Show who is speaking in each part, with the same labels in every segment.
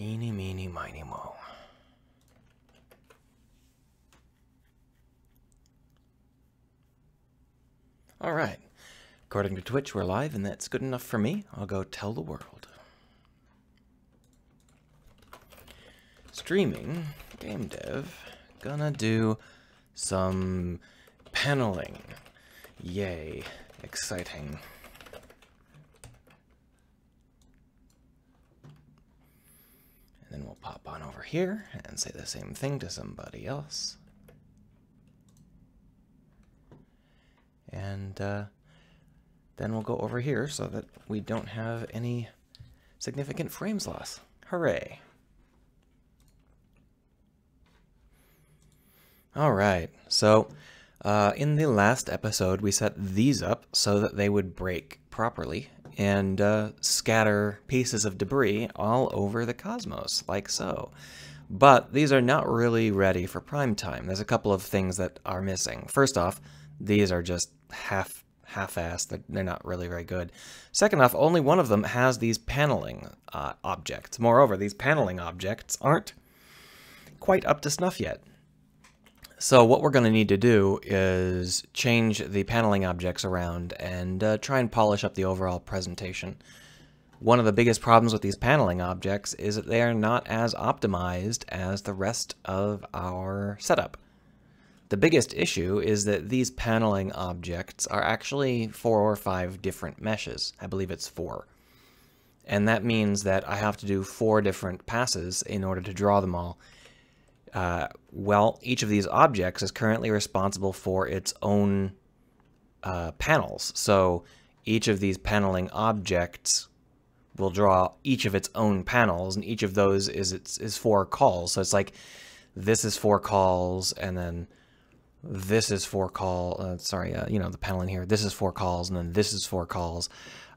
Speaker 1: Eeny, meeny, miny, moe. Alright. According to Twitch, we're live, and that's good enough for me. I'll go tell the world. Streaming, game dev, gonna do some paneling. Yay, exciting. And then we'll pop on over here and say the same thing to somebody else. And then we'll go over here so that we don't have any significant frames loss. Hooray. Alright, so in the last episode we set these up so that they would break properly and scatter pieces of debris all over the cosmos, like so. But these are not really ready for prime time. There's a couple of things that are missing. First off, these are just half-assed. They're not really very good. Second off, only one of them has these paneling objects. Moreover, these paneling objects aren't quite up to snuff yet. So what we're going to need to do is change the paneling objects around and try and polish up the overall presentation. One of the biggest problems with these paneling objects is that they are not as optimized as the rest of our setup. The biggest issue is that these paneling objects are actually 4 or 5 different meshes. I believe it's 4. And that means that I have to do 4 different passes in order to draw them all. Well, each of these objects is currently responsible for its own panels. So each of these paneling objects will draw each of its own panels, and each of those is 4 calls. So it's like this is 4 calls, and then this is 4 calls. You know, the paneling here. This is 4 calls, and then this is 4 calls.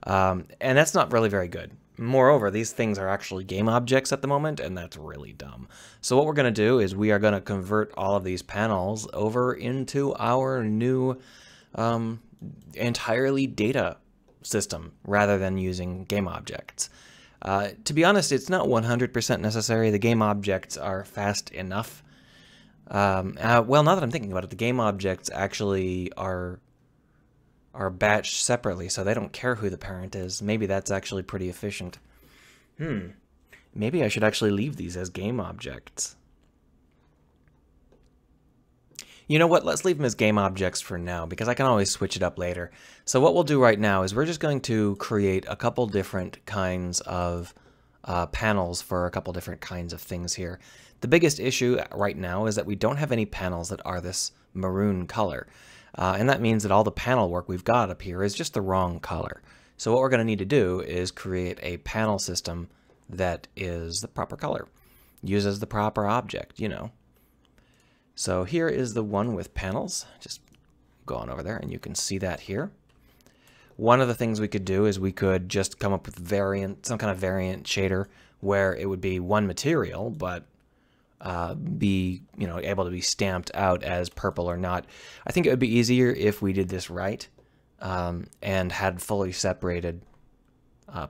Speaker 1: And that's not really very good. Moreover, these things are actually game objects at the moment, and that's really dumb. So what we're going to do is we are going to convert all of these panels over into our new entirely data system rather than using game objects. To be honest, it's not 100% necessary. The game objects are fast enough. Well, now that I'm thinking about it, the game objects actually are batched separately, so they don't care who the parent is. Maybe that's actually pretty efficient. Maybe I should actually leave these as game objects. You know what? Let's leave them as game objects for now, because I can always switch it up later. So what we'll do right now is we're just going to create a couple different kinds of panels for a couple different kinds of things here. The biggest issue right now is that we don't have any panels that are this maroon color. And that means that all the panel work we've got up here is just the wrong color. So what we're going to need to do is create a panel system that is the proper color. Uses the proper object, you know. So here is the one with panels. Just go on over there and you can see that here. One of the things we could do is we could just come up with some kind of variant shader where it would be one material, but be, you know, able to be stamped out as purple or not. I think it would be easier if we did this right and had fully separated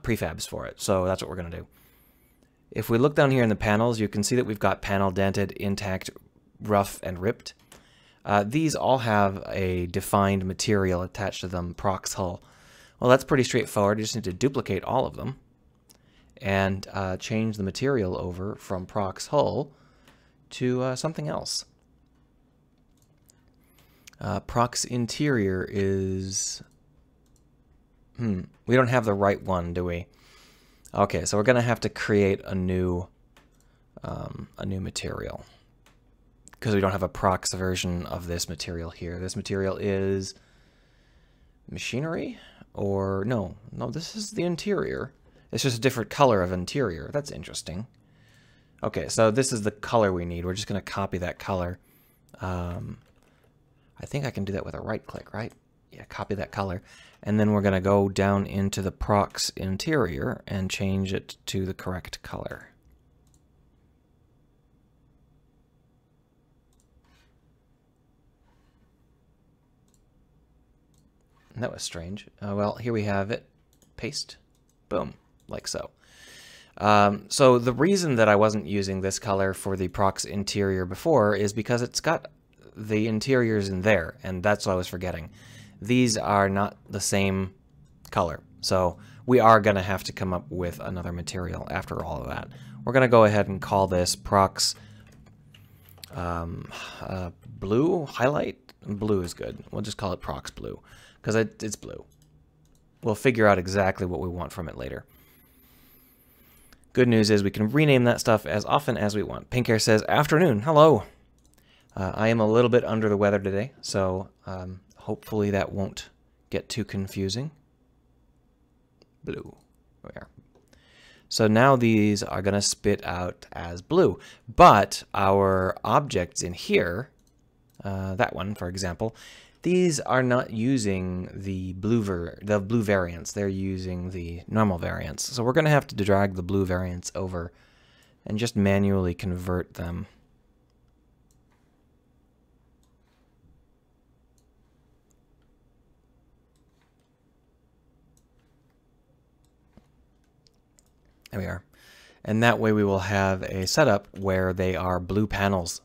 Speaker 1: prefabs for it. So that's what we're going to do. If we look down here in the panels, you can see that we've got panel dented, intact, rough, and ripped. These all have a defined material attached to them, prox hull. Well, that's pretty straightforward. You just need to duplicate all of them and change the material over from prox hull to something else. Prox interior is... we don't have the right one, do we? Okay, so we're going to have to create a new material because we don't have a prox version of this material here. This material is machinery, or no, this is the interior. It's just a different color of interior. That's interesting. Okay, so this is the color we need. We're just going to copy that color. I think I can do that with a right click, right? Yeah, copy that color. And then we're going to go down into the prox interior and change it to the correct color. That was strange. Well, here we have it. Paste. Boom. Like so. So the reason that I wasn't using this color for the Prox interior before is because it's got the interiors in there, and that's what I was forgetting. These are not the same color, so we are going to have to come up with another material after all of that. We're going to go ahead and call this Prox Blue Highlight. Blue is good. We'll just call it Prox Blue, because it's blue. We'll figure out exactly what we want from it later. Good news is we can rename that stuff as often as we want. Pink Hair says, afternoon, hello. I am a little bit under the weather today, so hopefully that won't get too confusing. Blue. There. So now these are going to spit out as blue, but our objects in here, that one, for example, these are not using the blue variants. They're using the normal variants. So we're going to have to drag the blue variants over and just manually convert them. There we are. And that way we will have a setup where they are blue panels.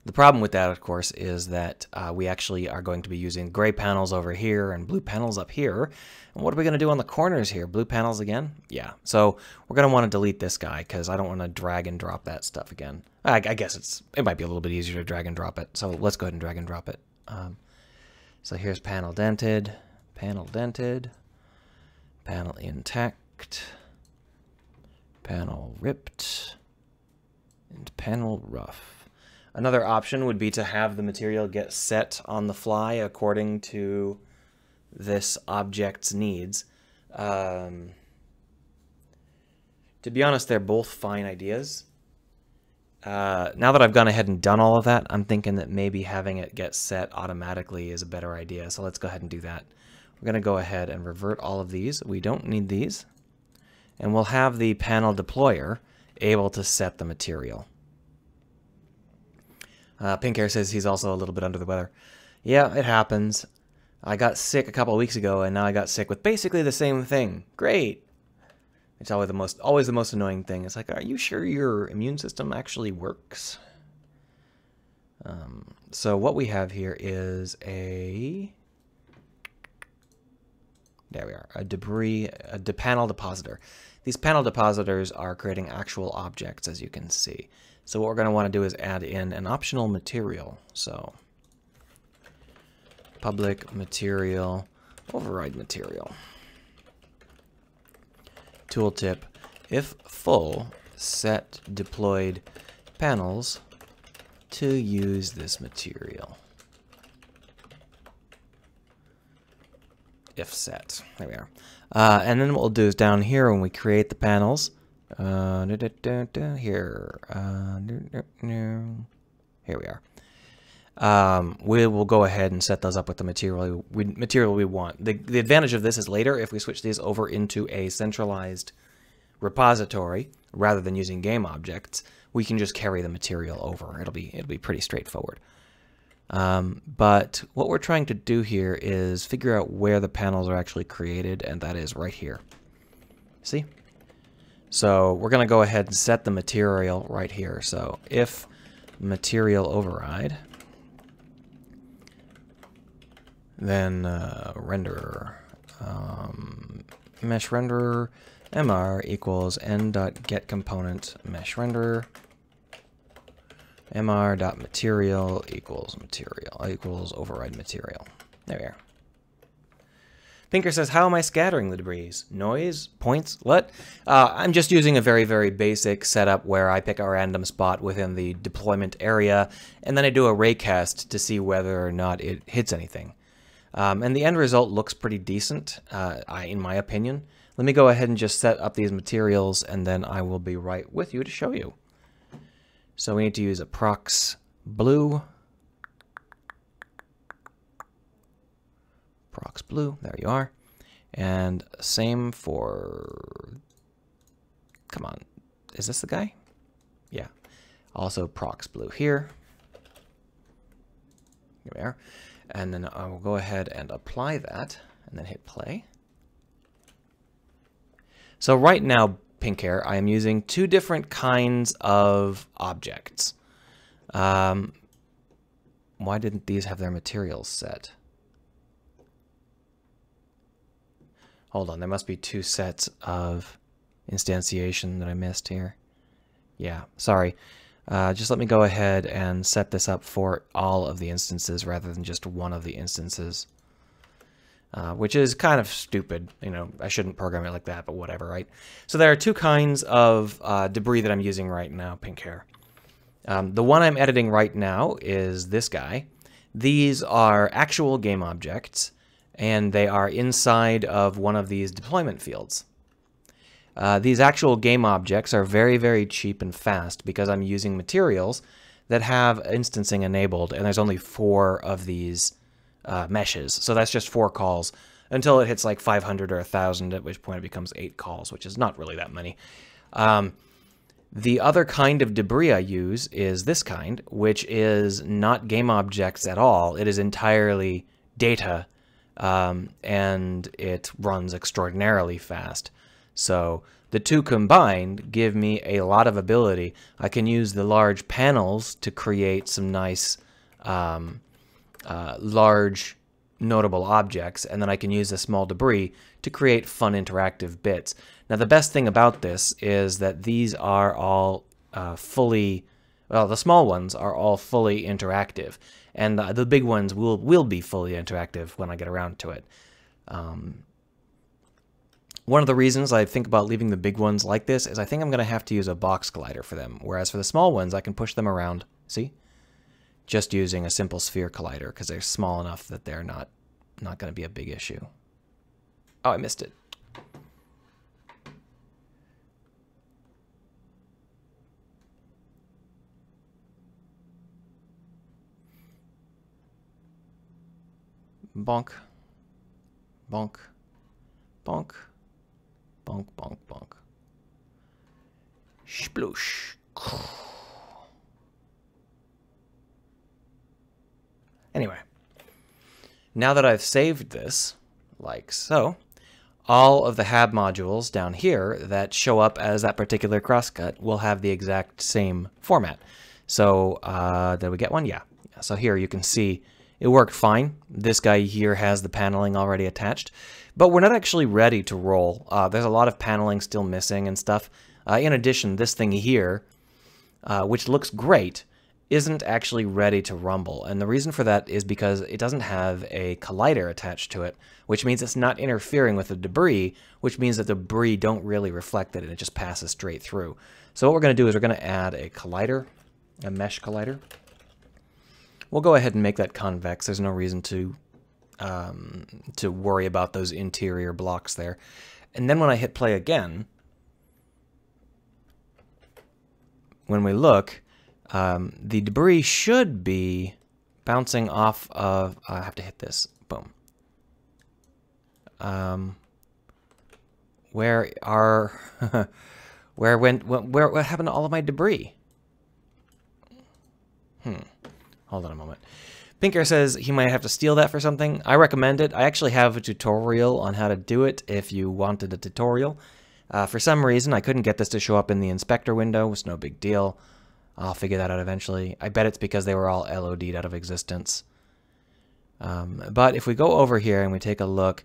Speaker 1: The problem with that, of course, is that we actually are going to be using gray panels over here and blue panels up here. And what are we going to do on the corners here? Blue panels again? Yeah. So we're going to want to delete this guy because I don't want to drag and drop that stuff again. I guess it might be a little bit easier to drag and drop it. So let's go ahead and drag and drop it. So here's panel dented, panel intact, panel ripped, and panel rough. Another option would be to have the material get set on the fly according to this object's needs. To be honest, they're both fine ideas. Now that I've gone ahead and done all of that, I'm thinking that maybe having it get set automatically is a better idea. So let's go ahead and do that. We're going to go ahead and revert all of these. We don't need these. And we'll have the panel deployer able to set the material. Pink Hair says he's also a little bit under the weather. Yeah, it happens. I got sick a couple of weeks ago, and now I got sick with basically the same thing. Great. It's always the most annoying thing. It's like, are you sure your immune system actually works? So what we have here is there we are, a panel depositor. These panel depositors are creating actual objects, as you can see. So what we're going to want to do is add in an optional material. So public material, override material. Tooltip, if full, set deployed panels to use this material. If set. There we are. And then what we'll do is down here when we create the panels, here we are. We will go ahead and set those up with the material we want. The advantage of this is later, if we switch these over into a centralized repository rather than using game objects, we can just carry the material over. It'll be pretty straightforward. But what we're trying to do here is figure out where the panels are actually created, and that is right here. See? So we're going to go ahead and set the material right here. So if material override, then render mesh renderer mr equals n.getComponent mesh renderer mr.material equals override material. There we are. Pinker says, how am I scattering the debris? Noise? Points? What? I'm just using a very, very basic setup where I pick a random spot within the deployment area, and then I do a raycast to see whether or not it hits anything. And the end result looks pretty decent, in my opinion. Let me go ahead and just set up these materials, and then I will be right with you to show you. So we need to use a Prox Blue. Prox Blue, there you are. And same for, come on, is this the guy? Yeah. Also Prox Blue here. Here we are. And then I will go ahead and apply that, and then hit play. So right now, pink hair, I am using two different kinds of objects. Why didn't these have their materials set? Hold on, there must be two sets of instantiation that I missed here. Yeah, sorry. Just let me go ahead and set this up for all of the instances rather than just one of the instances. Which is kind of stupid. You know, I shouldn't program it like that, but whatever, right? So there are two kinds of debris that I'm using right now, pink hair. The one I'm editing right now is this guy. These are actual game objects, and they are inside of one of these deployment fields. These actual game objects are very, very cheap and fast because I'm using materials that have instancing enabled, and there's only 4 of these meshes. So that's just 4 calls until it hits like 500 or 1,000, at which point it becomes 8 calls, which is not really that many. The other kind of debris I use is this kind, which is not game objects at all. It is entirely data, and it runs extraordinarily fast. So the two combined give me a lot of ability. I can use the large panels to create some nice large notable objects, and then I can use the small debris to create fun interactive bits. Now the best thing about this is that these are all fully, well, the small ones are all fully interactive, and the big ones will be fully interactive when I get around to it. One of the reasons I think about leaving the big ones like this is I think I'm going to have to use a box glider for them, whereas for the small ones I can push them around, see? Just using a simple sphere collider because they're small enough that they're not going to be a big issue. Oh, I missed it. Bonk. Bonk. Bonk. Bonk, bonk, bonk. Sploosh. Anyway, now that I've saved this, like so, all of the HAB modules down here that show up as that particular crosscut will have the exact same format. So, did we get one? Yeah. So here you can see it worked fine. This guy here has the paneling already attached, but we're not actually ready to roll. There's a lot of paneling still missing and stuff. In addition, this thing here, which looks great, isn't actually ready to rumble. And the reason for that is because it doesn't have a collider attached to it, which means it's not interfering with the debris, which means that the debris don't really reflect it and it just passes straight through. So what we're going to do is we're going to add a collider, a mesh collider. We'll go ahead and make that convex. There's no reason to worry about those interior blocks there. And then when I hit play again, when we look, the debris should be bouncing off of, I have to hit this, boom. Where are, what happened to all of my debris? Hold on a moment. Pinker says he might have to steal that for something. I recommend it. I actually have a tutorial on how to do it if you wanted a tutorial. For some reason, I couldn't get this to show up in the inspector window. It's no big deal. I'll figure that out eventually. I bet it's because they were all LOD'd out of existence. But if we go over here and we take a look,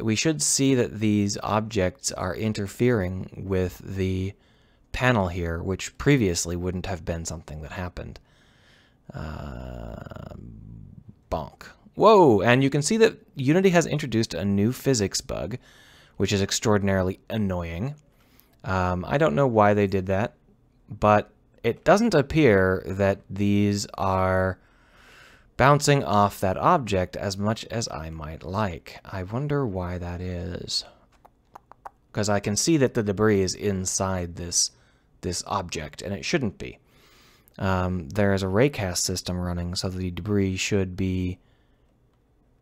Speaker 1: we should see that these objects are interfering with the panel here, which previously wouldn't have been something that happened. Bonk. Whoa! And you can see that Unity has introduced a new physics bug, which is extraordinarily annoying. I don't know why they did that, but it doesn't appear that these are bouncing off that object as much as I might like. I wonder why that is. Because I can see that the debris is inside this object, and it shouldn't be. There is a raycast system running, so the debris should be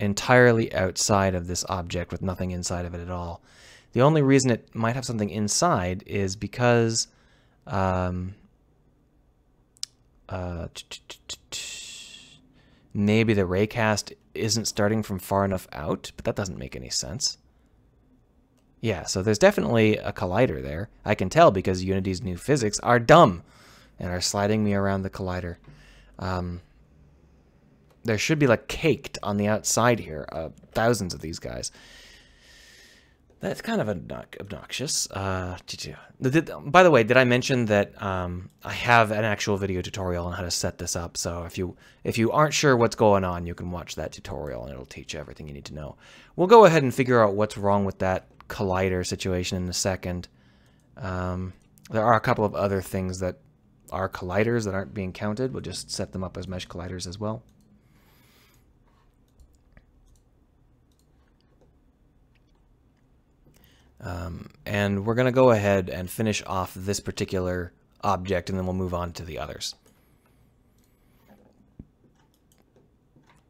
Speaker 1: entirely outside of this object with nothing inside of it at all. The only reason it might have something inside is because maybe the raycast isn't starting from far enough out, but that doesn't make any sense. Yeah, so there's definitely a collider there. I can tell because Unity's new physics are dumb and are sliding me around the collider. There should be like caked on the outside here, thousands of these guys. That's kind of obnoxious. By the way, did I mention that I have an actual video tutorial on how to set this up? So if you aren't sure what's going on, you can watch that tutorial and it'll teach you everything you need to know. We'll go ahead and figure out what's wrong with that collider situation in a second. There are a couple of other things that are colliders that aren't being counted. We'll just set them up as mesh colliders as well. And we're going to go ahead and finish off this particular object, and then we'll move on to the others.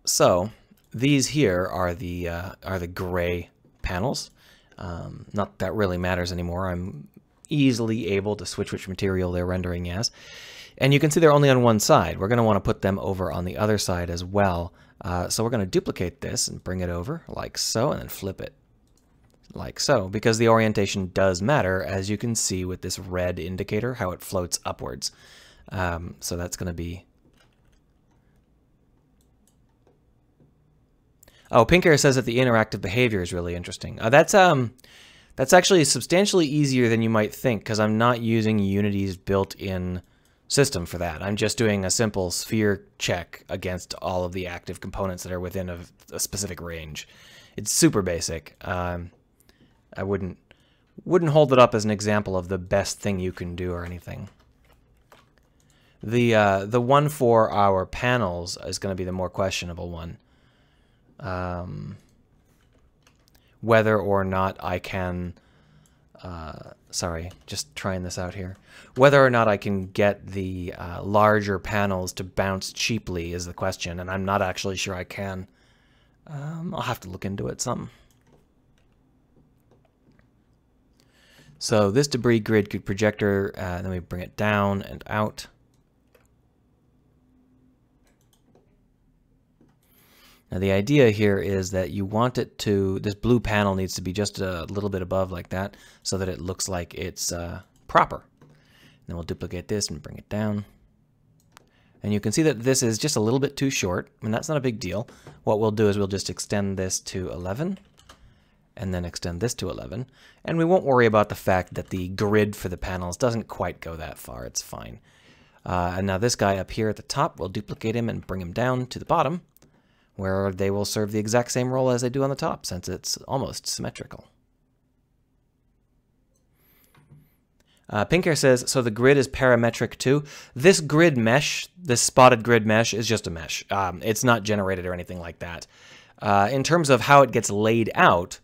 Speaker 1: So these here are the gray panels. Not that really matters anymore. I'm easily able to switch which material they're rendering as. And you can see they're only on one side. We're going to want to put them over on the other side as well. So we're going to duplicate this and bring it over like so, and then flip it like so, because the orientation does matter, as you can see with this red indicator, how it floats upwards. So that's going to be... Oh, Pink Air says that the interactive behavior is really interesting. That's actually substantially easier than you might think, because I'm not using Unity's built-in system for that. I'm just doing a simple sphere check against all of the active components that are within a specific range. It's super basic. I wouldn't hold it up as an example of the best thing you can do or anything. The one for our panels is going to be the more questionable one. Whether or not I can, sorry, just trying this out here. Whether or not I can get the larger panels to bounce cheaply is the question, and I'm not actually sure I can. I'll have to look into it some. So this debris grid could projector, then we bring it down and out. Now the idea here is that you want it to, this blue panel needs to be just a little bit above like that, so that it looks like it's proper. Then we'll duplicate this and bring it down. And you can see that this is just a little bit too short. I mean, that's not a big deal. What we'll do is we'll just extend this to 11. And then extend this to 11. And we won't worry about the fact that the grid for the panels doesn't quite go that far. It's fine. And now this guy up here at the top, we'll duplicate him and bring him down to the bottom, where they will serve the exact same role as they do on the top, since it's almost symmetrical. Pink Hair says, so the grid is parametric too. This grid mesh, this spotted grid mesh, is just a mesh. It's not generated or anything like that. In terms of how it gets laid out,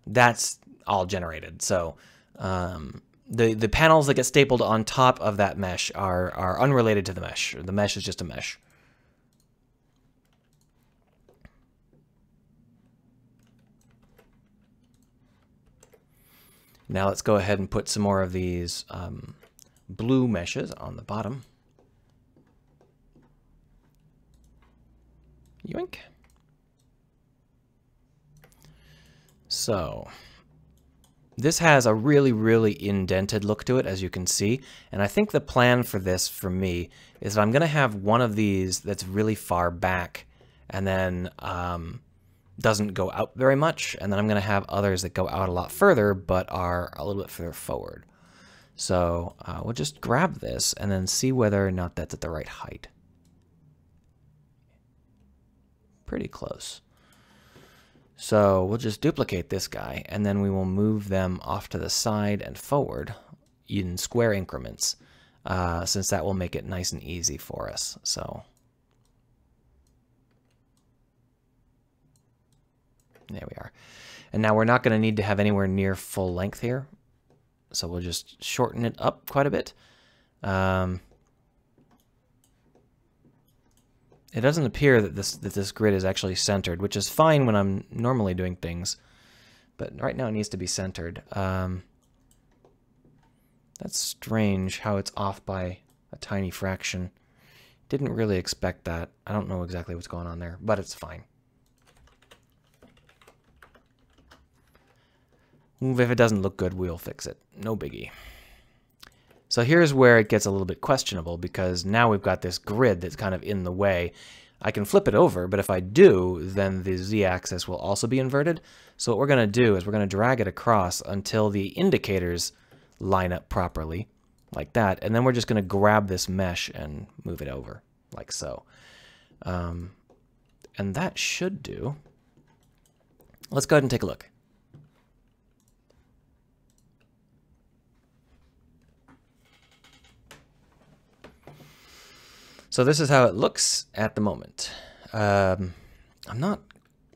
Speaker 1: that's all generated. So the panels that get stapled on top of that mesh are unrelated to the mesh. The mesh is just a mesh. Now let's go ahead and put some more of these blue meshes on the bottom. Yoink. So this has a really, really indented look to it, as you can see. And I think the plan for this, for me, is that I'm going to have one of these that's really far back and then doesn't go out very much. And then I'm going to have others that go out a lot further, but are a little bit further forward. So we'll just grab this and then see whether or not that's at the right height. Pretty close. So we'll just duplicate this guy, and then we will move them off to the side and forward in square increments, since that will make it nice and easy for us. So there we are. And now we're not going to need to have anywhere near full length here, so we'll just shorten it up quite a bit. It doesn't appear that this grid is actually centered, which is fine when I'm normally doing things, but right now it needs to be centered. That's strange how it's off by a tiny fraction. Didn't really expect that. I don't know exactly what's going on there, but it's fine. If it doesn't look good, we'll fix it. No biggie. So here's where it gets a little bit questionable, because now we've got this grid that's kind of in the way. I can flip it over, but if I do, then the z-axis will also be inverted. So what we're going to do is we're going to drag it across until the indicators line up properly, like that. And then we're just going to grab this mesh and move it over, like so. And that should do. Let's go ahead and take a look. So this is how it looks at the moment. I'm not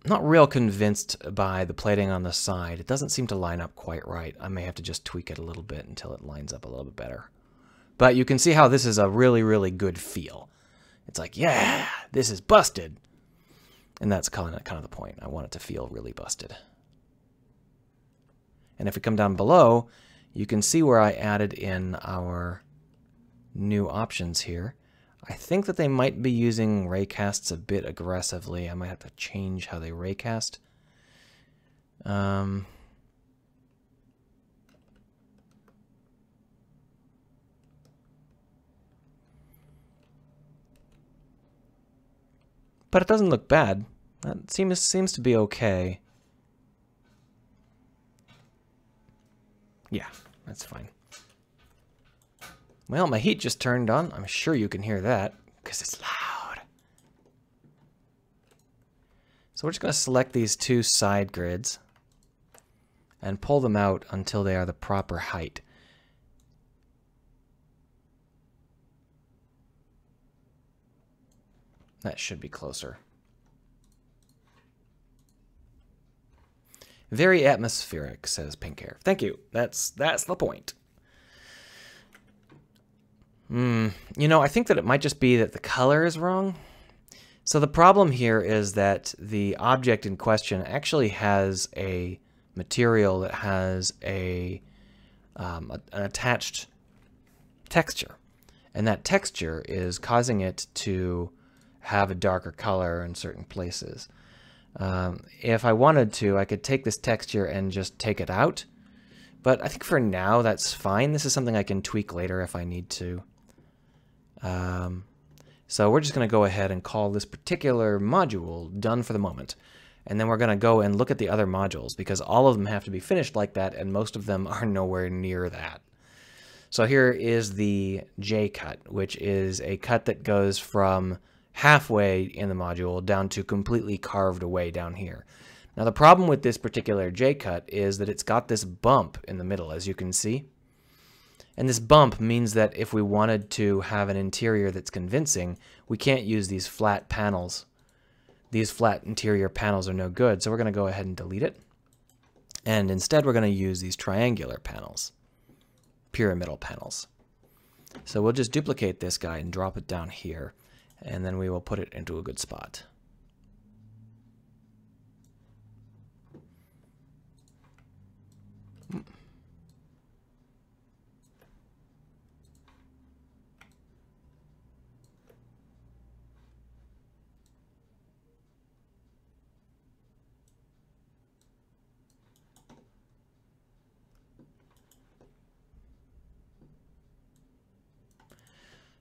Speaker 1: real convinced by the plating on the side. It doesn't seem to line up quite right. I may have to just tweak it a little bit until it lines up a little bit better. But you can see how this is a really, really good feel. It's like, yeah, this is busted. And that's kind of the point. I want it to feel really busted. And if we come down below, you can see where I added in our new options here. I think that they might be using raycasts a bit aggressively. I might have to change how they raycast. But it doesn't look bad. That seems to be okay. Yeah, that's fine. Well, my heat just turned on. I'm sure you can hear that, because it's loud. So we're just going to select these two side grids and pull them out until they are the proper height. That should be closer. Very atmospheric, says Pink Hair. Thank you. That's the point. You know, I think that it might just be that the color is wrong. So the problem here is that the object in question actually has a material that has an attached texture. And that texture is causing it to have a darker color in certain places. If I wanted to, I could take this texture and just take it out. But I think for now, that's fine. This is something I can tweak later if I need to. So we're just going to go ahead and call this particular module done for the moment. And then we're going to go and look at the other modules, because all of them have to be finished like that, and most of them are nowhere near that. So here is the J cut, which is a cut that goes from halfway in the module down to completely carved away down here. Now the problem with this particular J cut is that it's got this bump in the middle, as you can see. And this bump means that if we wanted to have an interior that's convincing, we can't use these flat panels. These flat interior panels are no good, so we're going to go ahead and delete it. And instead we're going to use these triangular panels, pyramidal panels. So we'll just duplicate this guy and drop it down here, and then we will put it into a good spot.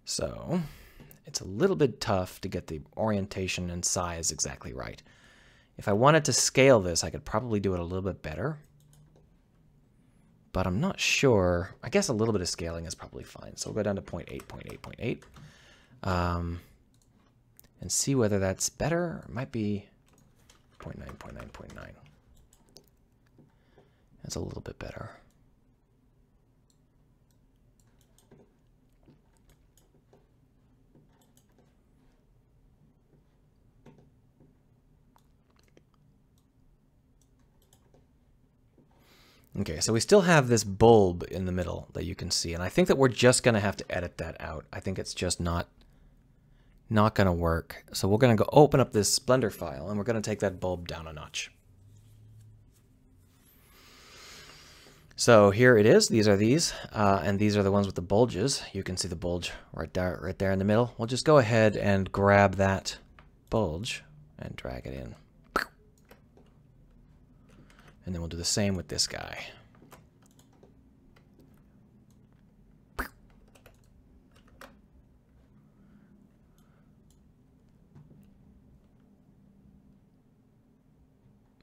Speaker 1: So it's a little bit tough to get the orientation and size exactly right. If I wanted to scale this, I could probably do it a little bit better. But I'm not sure. I guess a little bit of scaling is probably fine. So we'll go down to 0.8, 0.8, 0.8. And see whether that's better. It might be 0.9, 0.9, 0.9. That's a little bit better. Okay, so we still have this bulb in the middle that you can see, and I think that we're just going to have to edit that out. I think it's just not going to work. So we're going to go open up this Blender file, and we're going to take that bulb down a notch. So here it is. These are these, and these are the ones with the bulges. You can see the bulge right there in the middle. We'll just go ahead and grab that bulge and drag it in. And then we'll do the same with this guy.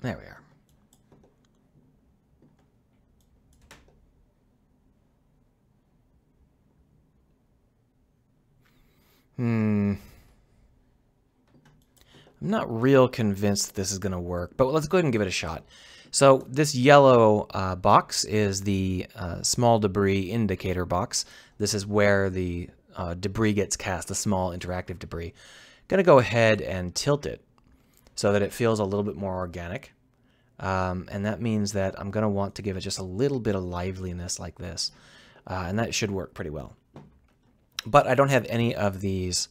Speaker 1: There we are. I'm not real convinced that this is going to work, but let's go ahead and give it a shot. So this yellow box is the small debris indicator box. This is where the debris gets cast, the small interactive debris. Going to go ahead and tilt it so that it feels a little bit more organic. And that means that I'm going to want to give it just a little bit of liveliness like this. And that should work pretty well. But I don't have any of these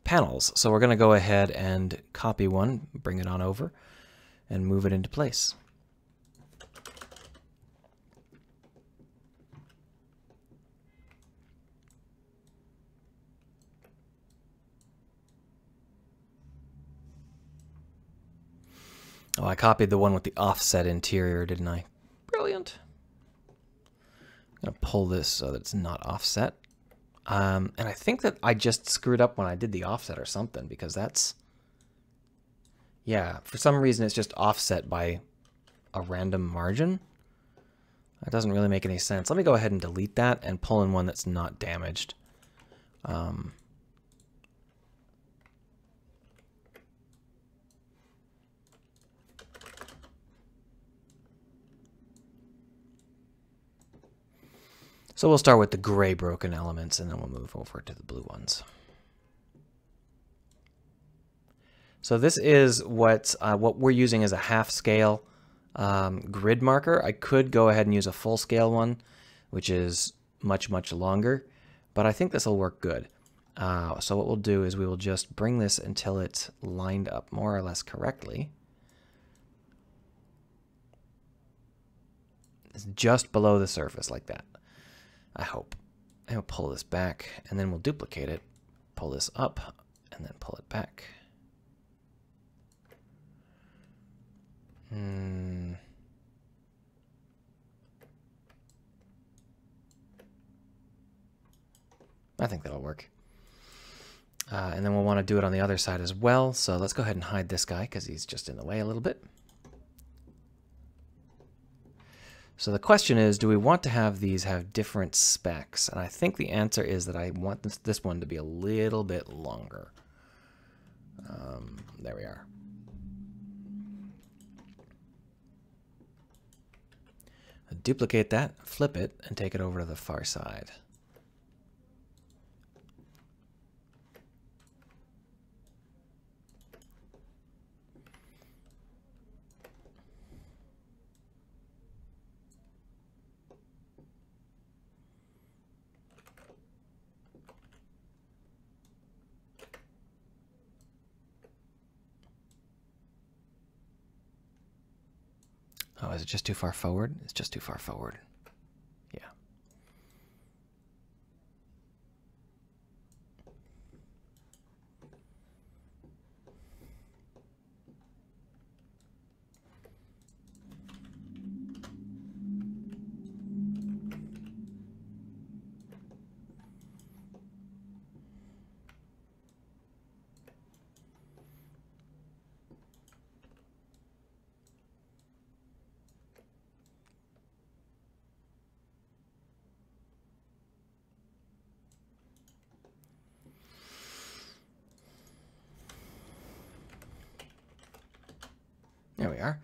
Speaker 1: panels, so we're going to go ahead and copy one, bring it on over, and move it into place. Oh, I copied the one with the offset interior, didn't I? Brilliant. I'm going to pull this so that it's not offset. And I think that I just screwed up when I did the offset or something, because that's... Yeah, for some reason it's just offset by a random margin. That doesn't really make any sense. Let me go ahead and delete that and pull in one that's not damaged. So we'll start with the gray broken elements, and then we'll move over to the blue ones. So this is what we're using as a half-scale grid marker. I could go ahead and use a full-scale one, which is much, much longer, but I think this will work good. So what we'll do is we will just bring this until it's lined up more or less correctly. It's just below the surface like that. I hope. And we'll pull this back, and then we'll duplicate it, pull this up, and then pull it back. I think that'll work. And then we'll want to do it on the other side as well, so let's go ahead and hide this guy because he's just in the way a little bit. So the question is, do we want to have these have different specs? And I think the answer is that I want this one to be a little bit longer. There we are. Duplicate that, flip it, and take it over to the far side. Oh, is it just too far forward? It's just too far forward. Yeah. There we are.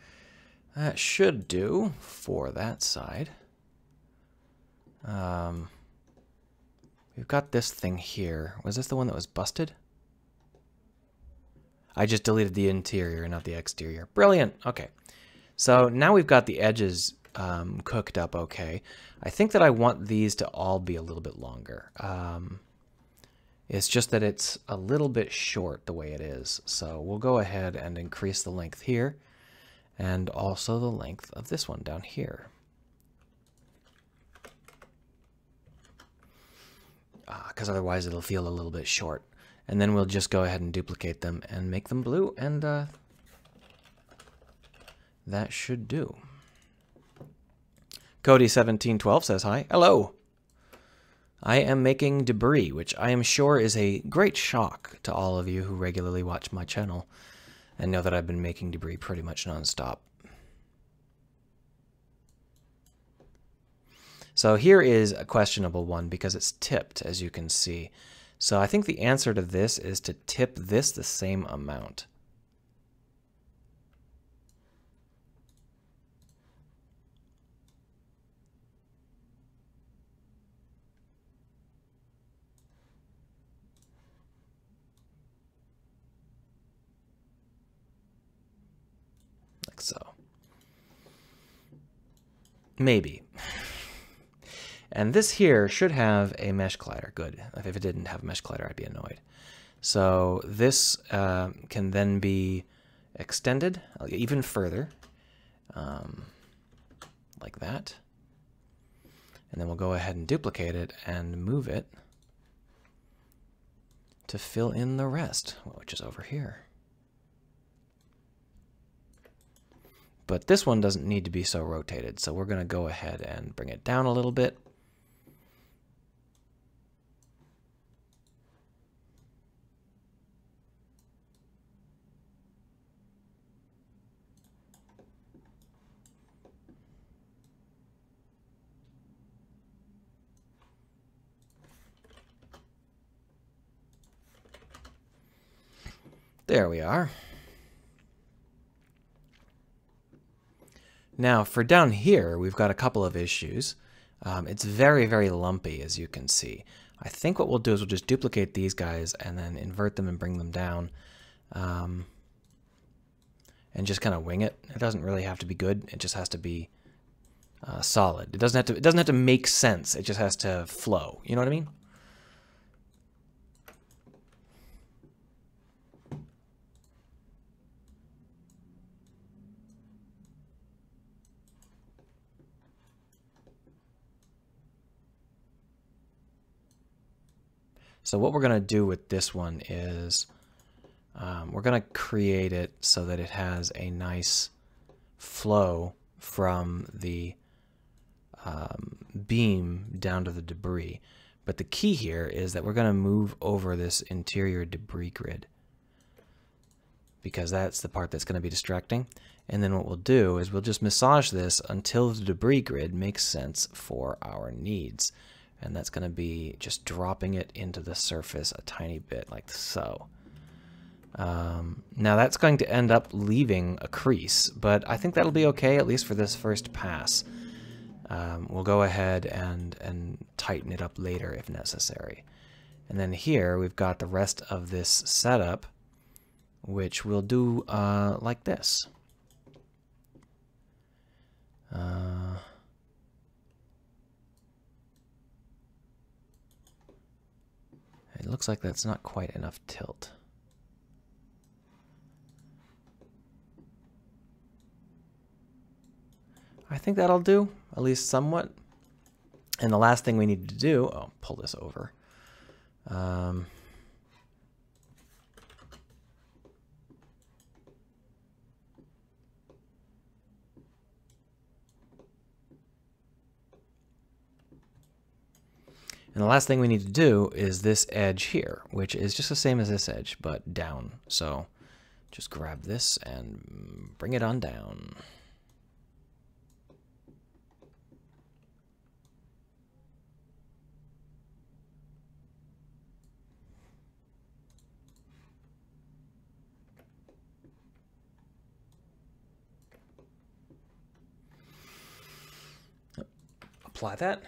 Speaker 1: That should do for that side. We've got this thing here. Was this the one that was busted? I just deleted the interior, not the exterior. Brilliant. Okay. So now we've got the edges cooked up okay. I think that I want these to all be a little bit longer. It's just that it's a little bit short the way it is. So we'll go ahead and increase the length here. And also the length of this one down here. Because otherwise it'll feel a little bit short. And then we'll just go ahead and duplicate them and make them blue. And that should do. Cody1712 says hi. Hello! I am making debris, which I am sure is a great shock to all of you who regularly watch my channel and know that I've been making debris pretty much non-stop. So here is a questionable one because it's tipped, as you can see. So I think the answer to this is to tip this the same amount. Like so. Maybe. And this here should have a mesh collider. Good. If it didn't have a mesh collider, I'd be annoyed. So this can then be extended even further, like that. And then we'll go ahead and duplicate it and move it to fill in the rest, which is over here. But this one doesn't need to be so rotated, so we're going to go ahead and bring it down a little bit. There we are. Now for down here, we've got a couple of issues. It's very, very lumpy, as you can see. I think what we'll do is we'll just duplicate these guys and then invert them and bring them down. And just kind of wing it. It doesn't really have to be good. It just has to be solid. It doesn't have to make sense. It just has to flow. You know what I mean? So what we're going to do with this one is we're going to create it so that it has a nice flow from the beam down to the debris. But the key here is that we're going to move over this interior debris grid, because that's the part that's going to be distracting. And then what we'll do is we'll just massage this until the debris grid makes sense for our needs. And that's going to be just dropping it into the surface a tiny bit, like so. Now that's going to end up leaving a crease, but I think that'll be okay, at least for this first pass. We'll go ahead and tighten it up later if necessary. And then here we've got the rest of this setup, which we'll do like this. It looks like that's not quite enough tilt. I think that'll do, at least somewhat. And the last thing we need to do, oh, pull this over. And the last thing we need to do is this edge here, which is just the same as this edge, but down. So just grab this and bring it on down. Apply that.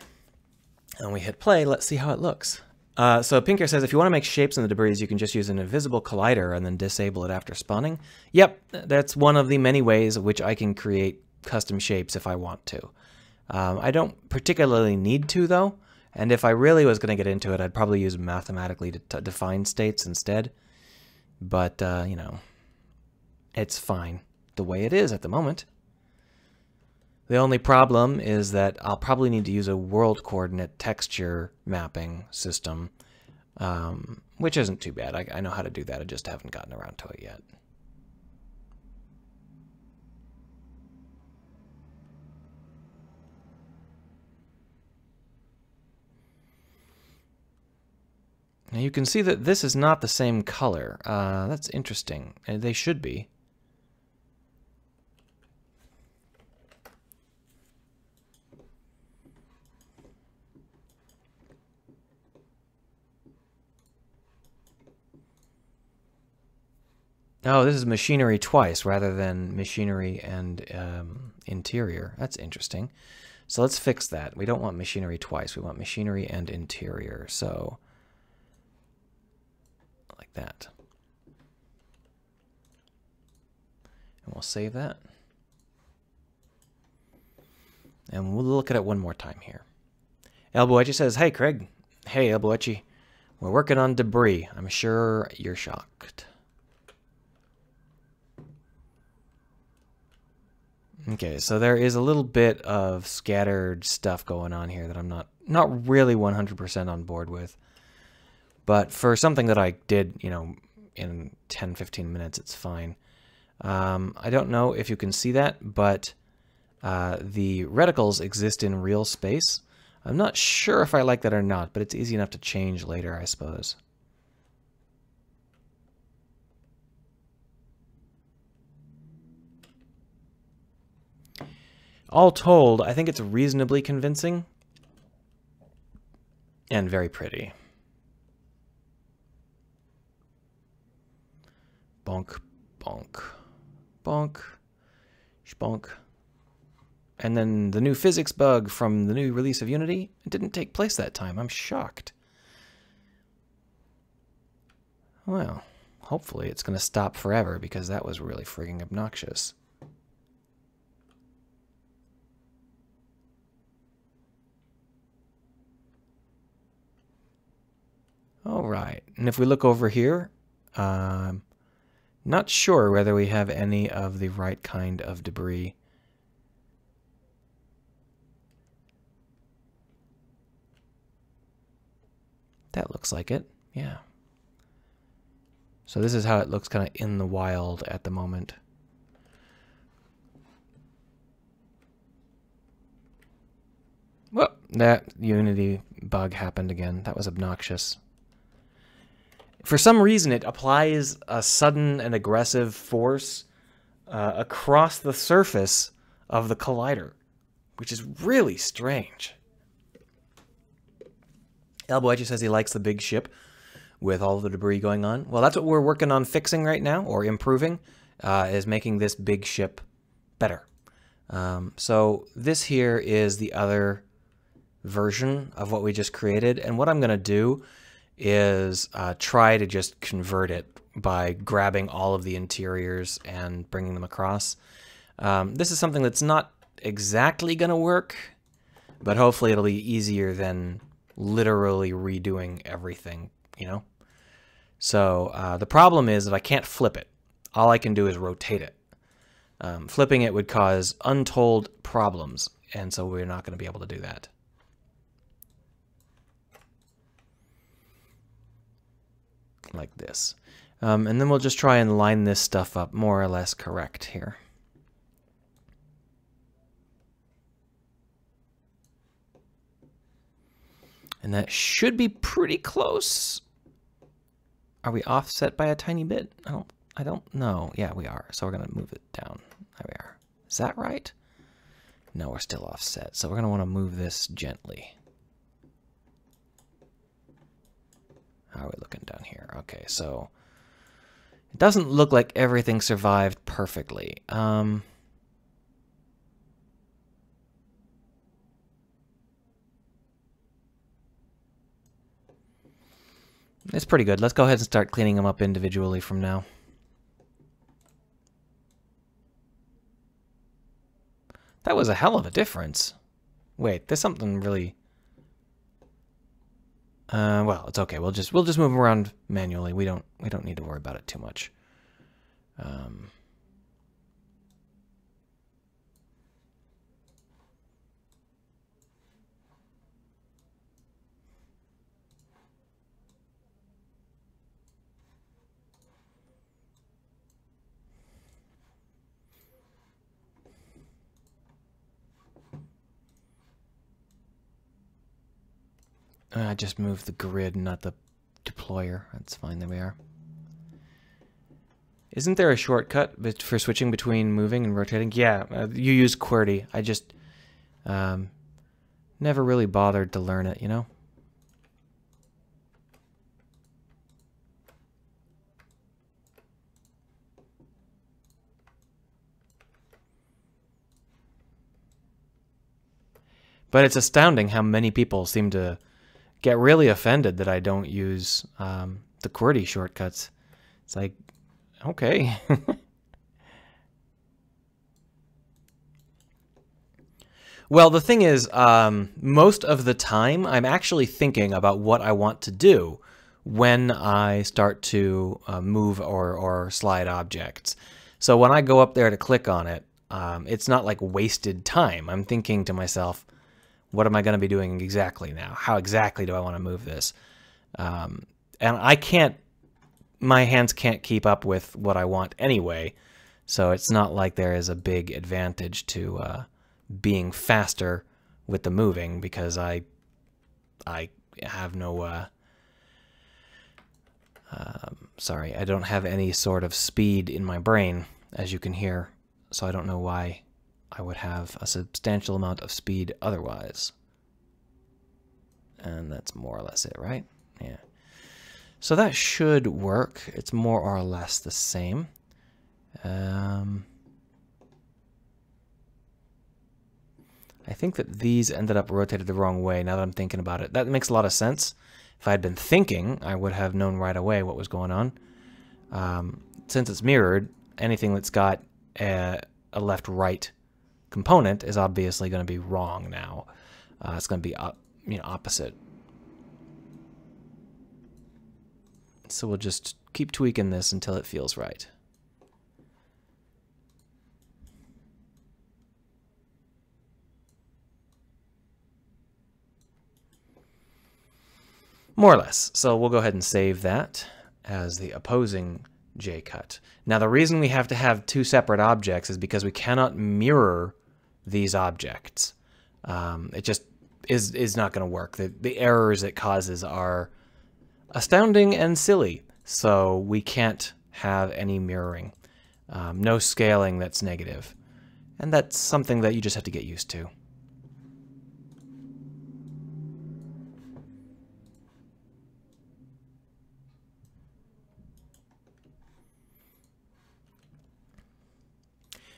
Speaker 1: And we hit play. Let's see how it looks. So Pinker says, if you want to make shapes in the debris, you can just use an invisible collider and then disable it after spawning. Yep, that's one of the many ways in which I can create custom shapes if I want to. I don't particularly need to, though. And if I really was going to get into it, I'd probably use mathematically to define states instead. But, you know, it's fine the way it is at the moment. The only problem is that I'll probably need to use a world coordinate texture mapping system, which isn't too bad. I know how to do that. I just haven't gotten around to it yet. Now you can see that this is not the same color. That's interesting. They should be. Oh, this is machinery twice rather than machinery and interior. That's interesting. So let's fix that. We don't want machinery twice. We want machinery and interior. So like that. And we'll save that. And we'll look at it one more time here. El Boechi says, hey, Craig. Hey, El Boechi. We're working on debris. I'm sure you're shocked. Okay, so there is a little bit of scattered stuff going on here that I'm not really 100% on board with. But for something that I did, you know, in 10-15 minutes, it's fine. I don't know if you can see that, but the reticles exist in real space. I'm not sure if I like that or not, but it's easy enough to change later, I suppose. All told, I think it's reasonably convincing and very pretty. Bonk, bonk, bonk, shbonk. And then the new physics bug from the new release of Unity, it didn't take place that time. I'm shocked. Well, hopefully it's going to stop forever because that was really frigging obnoxious. All right, and if we look over here, not sure whether we have any of the right kind of debris. That looks like it, yeah. So this is how it looks kind of in the wild at the moment. Well, that Unity bug happened again. That was obnoxious. For some reason, it applies a sudden and aggressive force across the surface of the collider, which is really strange. El Boechi says he likes the big ship with all the debris going on. Well, that's what we're working on fixing right now, or improving, is making this big ship better. So this here is the other version of what we just created, and what I'm going to do is try to just convert it by grabbing all of the interiors and bringing them across. This is something that's not exactly going to work, but hopefully it'll be easier than literally redoing everything, you know? So the problem is that I can't flip it. All I can do is rotate it. Flipping it would cause untold problems, and so we're not going to be able to do that. Like this. And then we'll just try and line this stuff up more or less correct here. And that should be pretty close. Are we offset by a tiny bit? I don't know. Yeah, we are. So we're going to move it down. There we are. Is that right? No, we're still offset. So we're going to want to move this gently. How are we looking down here? Okay, so it doesn't look like everything survived perfectly. It's pretty good. Let's go ahead and start cleaning them up individually from now. That was a hell of a difference. Wait, there's something really... well, it's okay. We'll just move them around manually. We don't need to worry about it too much. I just moved the grid, not the deployer. That's fine, there we are. Isn't there a shortcut for switching between moving and rotating? Yeah, you use QWERTY. I just never really bothered to learn it, you know? But it's astounding how many people seem to get really offended that I don't use the QWERTY shortcuts. It's like, okay. Well, the thing is, most of the time, I'm actually thinking about what I want to do when I start to move or slide objects. So when I go up there to click on it, it's not like wasted time. I'm thinking to myself, what am I going to be doing exactly now? How exactly do I want to move this? And I can't, my hands can't keep up with what I want anyway, so it's not like there is a big advantage to being faster with the moving, because I have no, sorry, I don't have any sort of speed in my brain, as you can hear, so I don't know why I would have a substantial amount of speed otherwise. And that's more or less it, right? Yeah. So that should work. It's more or less the same. I think that these ended up rotated the wrong way now that I'm thinking about it. That makes a lot of sense. If I had been thinking, I would have known right away what was going on. Since it's mirrored, anything that's got a left-right component is obviously going to be wrong now. It's going to be opposite. So we'll just keep tweaking this until it feels right. More or less. So we'll go ahead and save that as the opposing J-cut. Now the reason we have to have two separate objects is because we cannot mirror these objects. It just is not going to work. The errors it causes are astounding and silly, so we can't have any mirroring. No scaling that's negative. And that's something that you just have to get used to.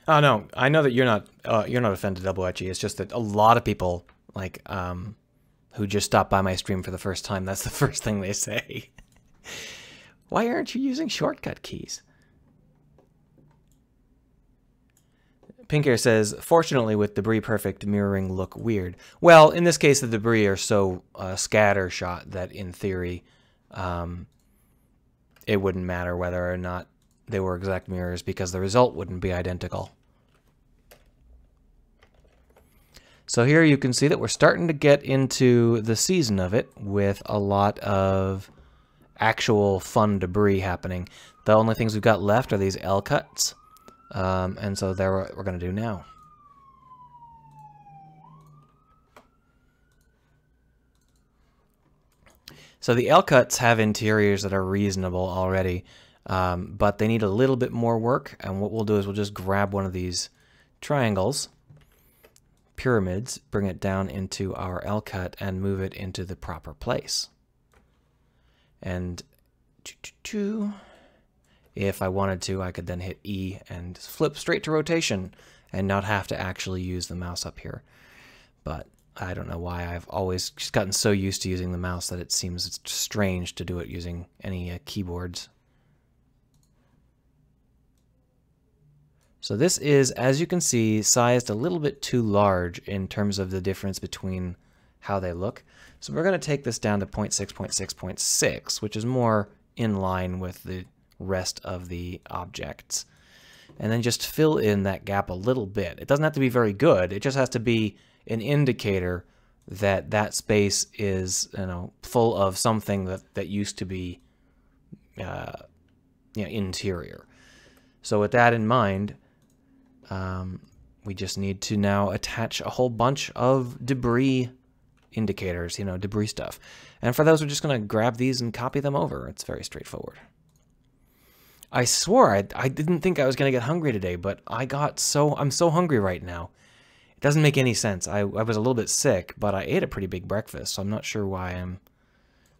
Speaker 1: Oh no, I know that you're not offended, Double Etchy. It's just that a lot of people like who just stop by my stream for the first time, that's the first thing they say. Why aren't you using shortcut keys? Pink Air says, fortunately with debris perfect, mirroring look weird. Well, in this case, the debris are so scatter shot that in theory, it wouldn't matter whether or not they were exact mirrors because the result wouldn't be identical. So here you can see that we're starting to get into the season of it with a lot of actual fun debris happening. The only things we've got left are these L cuts, and so they're what we're going to do now. So the L cuts have interiors that are reasonable already, but they need a little bit more work, and what we'll do is we'll just grab one of these triangles, pyramids, bring it down into our L cut and move it into the proper place. And if I wanted to, I could then hit E and flip straight to rotation and not have to actually use the mouse up here. But I don't know why I've always just gotten so used to using the mouse that it seems strange to do it using any keyboards. So this is, as you can see, sized a little bit too large in terms of the difference between how they look. So we're going to take this down to 0.6, 0.6, 0.6, which is more in line with the rest of the objects. And then just fill in that gap a little bit. It doesn't have to be very good. It just has to be an indicator that that space is, full of something that used to be, interior. So with that in mind, we just need to now attach a whole bunch of debris indicators, you know, debris stuff. And for those, we're just going to grab these and copy them over. It's very straightforward. I swore I didn't think I was going to get hungry today, but I'm so hungry right now. It doesn't make any sense. I was a little bit sick, but I ate a pretty big breakfast, so I'm not sure why I'm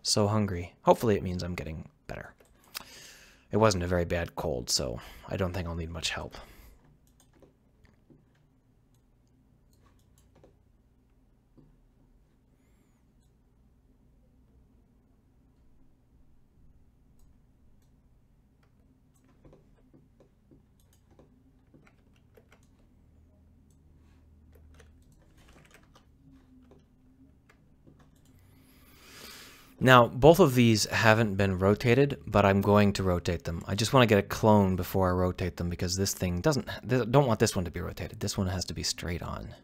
Speaker 1: so hungry. Hopefully it means I'm getting better. It wasn't a very bad cold, so I don't think I'll need much help. Now, both of these haven't been rotated, but I'm going to rotate them. I just want to get a clone before I rotate them because this thing don't want this one to be rotated. This one has to be straight on.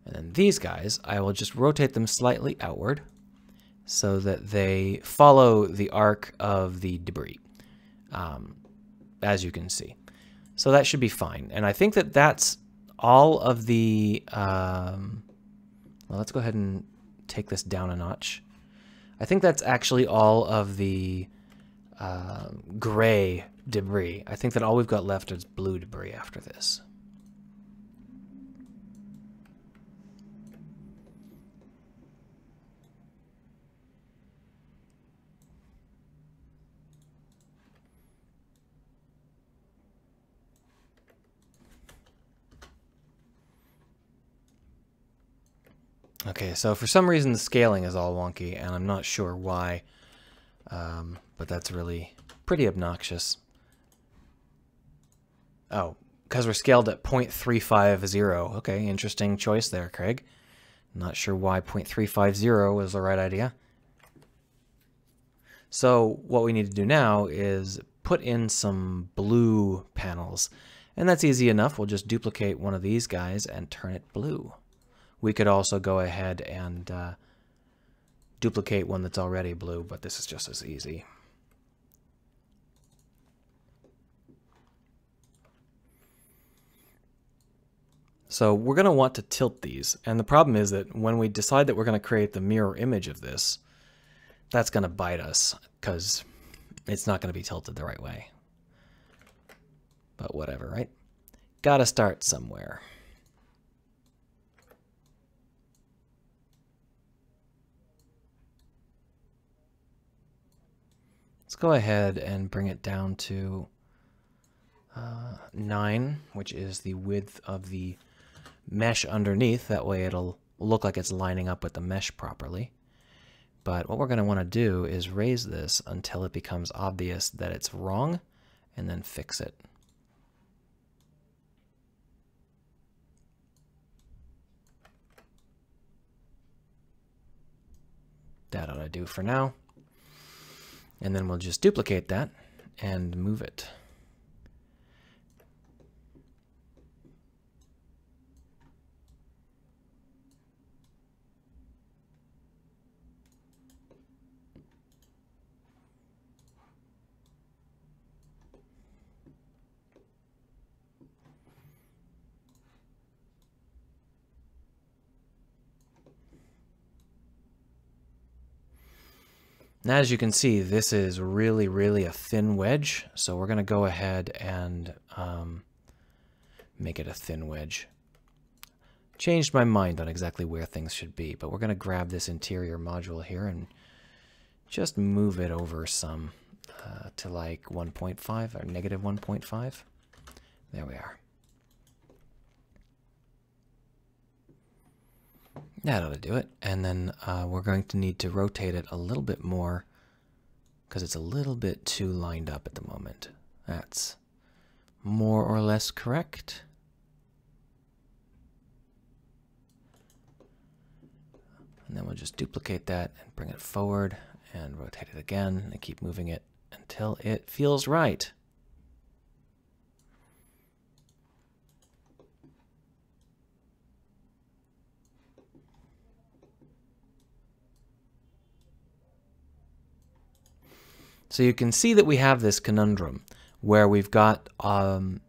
Speaker 1: And then these guys, I will just rotate them slightly outward so that they follow the arc of the debris, as you can see. So that should be fine. And I think that that's all of the... well, let's go ahead and take this down a notch. I think that's actually all of the gray debris. I think that all we've got left is blue debris after this. Okay, so for some reason the scaling is all wonky, and I'm not sure why, but that's really pretty obnoxious. Oh, because we're scaled at 0.350. Okay, interesting choice there, Craig. Not sure why 0.350 was the right idea. So what we need to do now is put in some blue panels, and that's easy enough. We'll just duplicate one of these guys and turn it blue. We could also go ahead and duplicate one that's already blue, but this is just as easy. So we're going to want to tilt these, and the problem is that when we decide that we're going to create the mirror image of this, that's going to bite us, because it's not going to be tilted the right way. But whatever, right? Gotta start somewhere. Let's go ahead and bring it down to 9, which is the width of the mesh underneath. That way it'll look like it's lining up with the mesh properly. But what we're going to want to do is raise this until it becomes obvious that it's wrong, and then fix it. That ought to do for now. And then we'll just duplicate that and move it. Now, as you can see, this is really, really a thin wedge, so we're going to go ahead and make it a thin wedge. Changed my mind on exactly where things should be, but we're going to grab this interior module here and just move it over some to like 1.5 or negative 1.5. There we are. That ought to do it. And then we're going to need to rotate it a little bit more because it's a little bit too lined up at the moment. That's more or less correct. And then we'll just duplicate that and bring it forward and rotate it again and keep moving it until it feels right. So you can see that we have this conundrum where we've got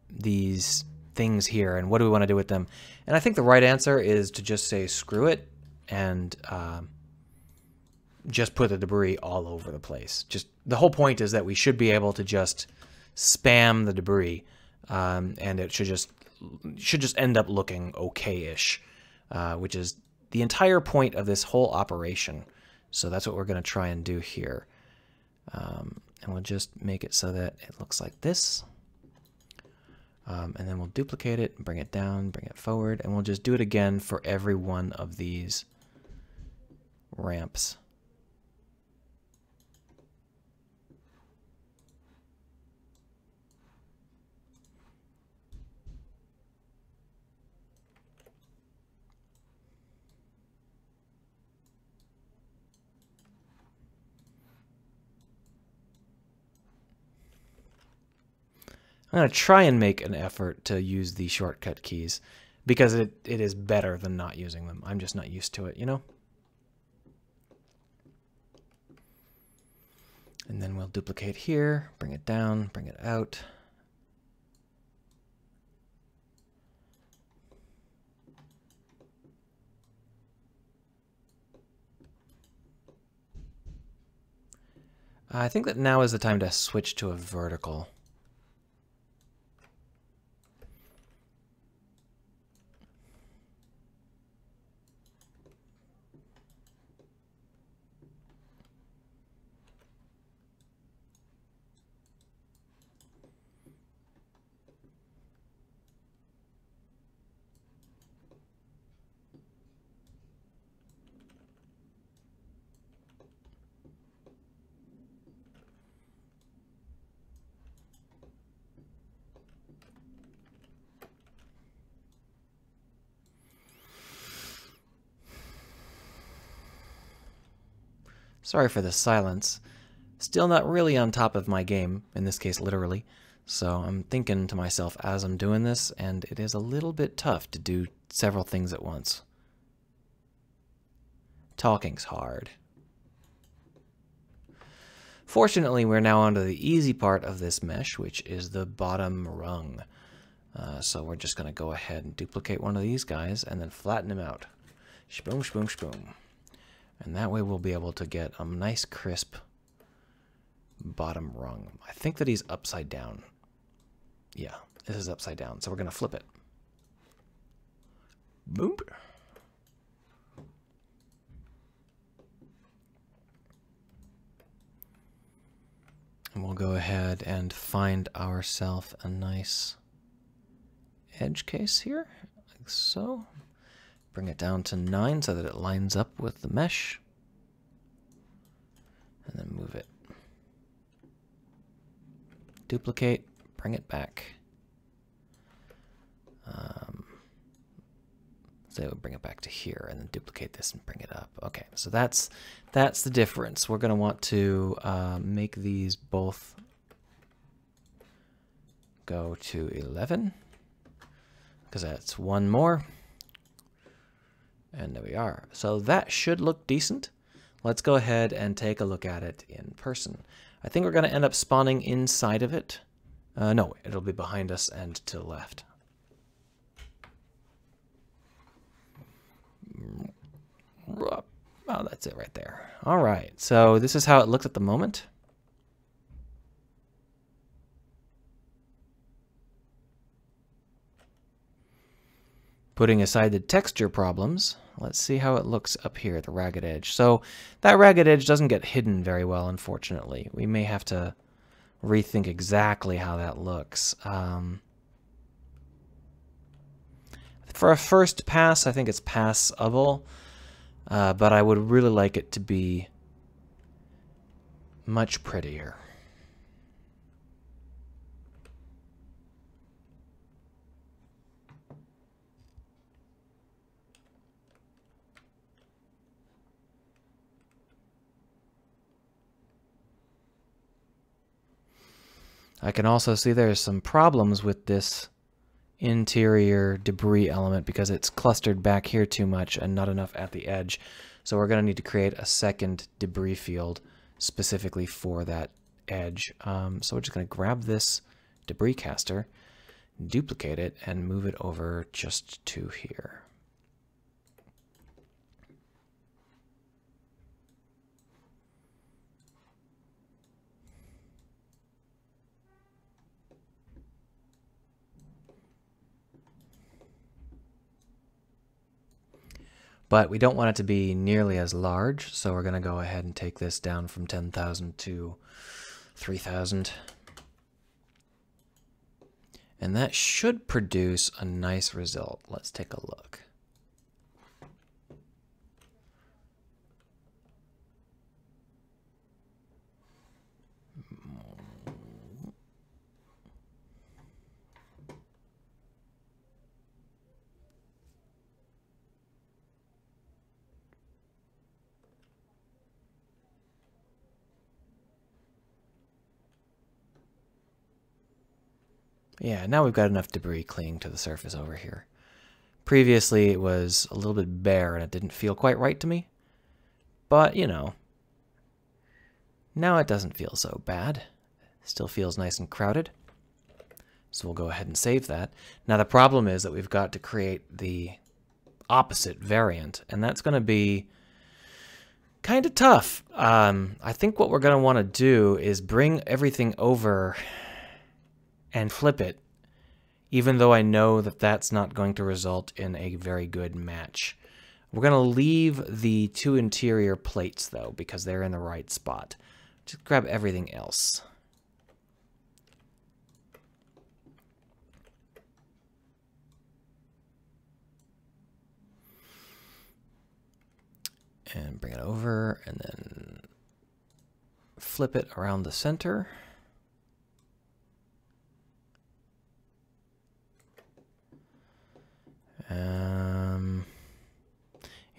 Speaker 1: these things here, and what do we want to do with them? And I think the right answer is to just say screw it and just put the debris all over the place. Just the whole point is that we should be able to just spam the debris, and it should just end up looking okay-ish, which is the entire point of this whole operation. So that's what we're going to try and do here. And we'll just make it so that it looks like this. And then we'll duplicate it, bring it down, bring it forward, and we'll just do it again for every one of these ramps. I'm going to try and make an effort to use the shortcut keys because it is better than not using them. I'm just not used to it, you know? And then we'll duplicate here, bring it down, bring it out. I think that now is the time to switch to a vertical. Sorry for the silence. Still not really on top of my game, in this case literally, so I'm thinking to myself as I'm doing this, and it is a little bit tough to do several things at once. Talking's hard. Fortunately, we're now onto the easy part of this mesh, which is the bottom rung. So we're just going to go ahead and duplicate one of these guys and then flatten him out. Shboom, shboom, shboom. And that way we'll be able to get a nice crisp bottom rung. I think that he's upside down. Yeah, this is upside down. So we're going to flip it. Boom. And we'll go ahead and find ourselves a nice edge case here, like so. Bring it down to 9 so that it lines up with the mesh. And then move it. Duplicate, bring it back. So we'll bring it back to here and then duplicate this and bring it up. Okay, so that's the difference. We're going to want to make these both go to 11 because that's one more. And there we are. So that should look decent. Let's go ahead and take a look at it in person. I think we're going to end up spawning inside of it. No, it'll be behind us and to the left. Oh, that's it right there. All right, so this is how it looks at the moment. Putting aside the texture problems, let's see how it looks up here, the ragged edge. So that ragged edge doesn't get hidden very well, unfortunately. We may have to rethink exactly how that looks. For a first pass, I think it's passable, but I would really like it to be much prettier. I can also see there's some problems with this interior debris element because it's clustered back here too much and not enough at the edge. So we're going to need to create a second debris field specifically for that edge. So we're just going to grab this debris caster, duplicate it, and move it over just to here. But we don't want it to be nearly as large, so we're going to go ahead and take this down from 10,000 to 3,000. And that should produce a nice result. Let's take a look. Yeah, now we've got enough debris clinging to the surface over here. Previously, it was a little bit bare and it didn't feel quite right to me. But, you know, now it doesn't feel so bad. Still feels nice and crowded. So we'll go ahead and save that. Now the problem is that we've got to create the opposite variant, and that's going to be kind of tough. I think what we're going to want to do is bring everything over and flip it, even though I know that that's not going to result in a very good match. We're going to leave the two interior plates, though, because they're in the right spot. Just grab everything else. And bring it over, and then flip it around the center.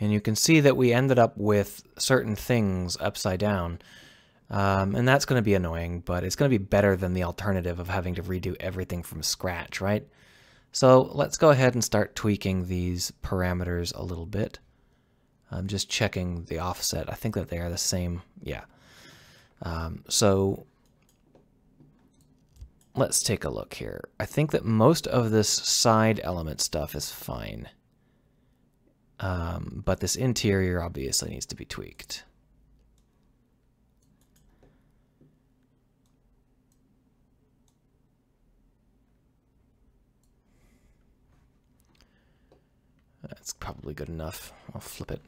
Speaker 1: And you can see that we ended up with certain things upside down. And that's going to be annoying, but it's going to be better than the alternative of having to redo everything from scratch, right? So let's go ahead and start tweaking these parameters a little bit. I'm just checking the offset. I think that they are the same. Yeah. So let's take a look here. I think that most of this side element stuff is fine. But this interior obviously needs to be tweaked. That's probably good enough. I'll flip it.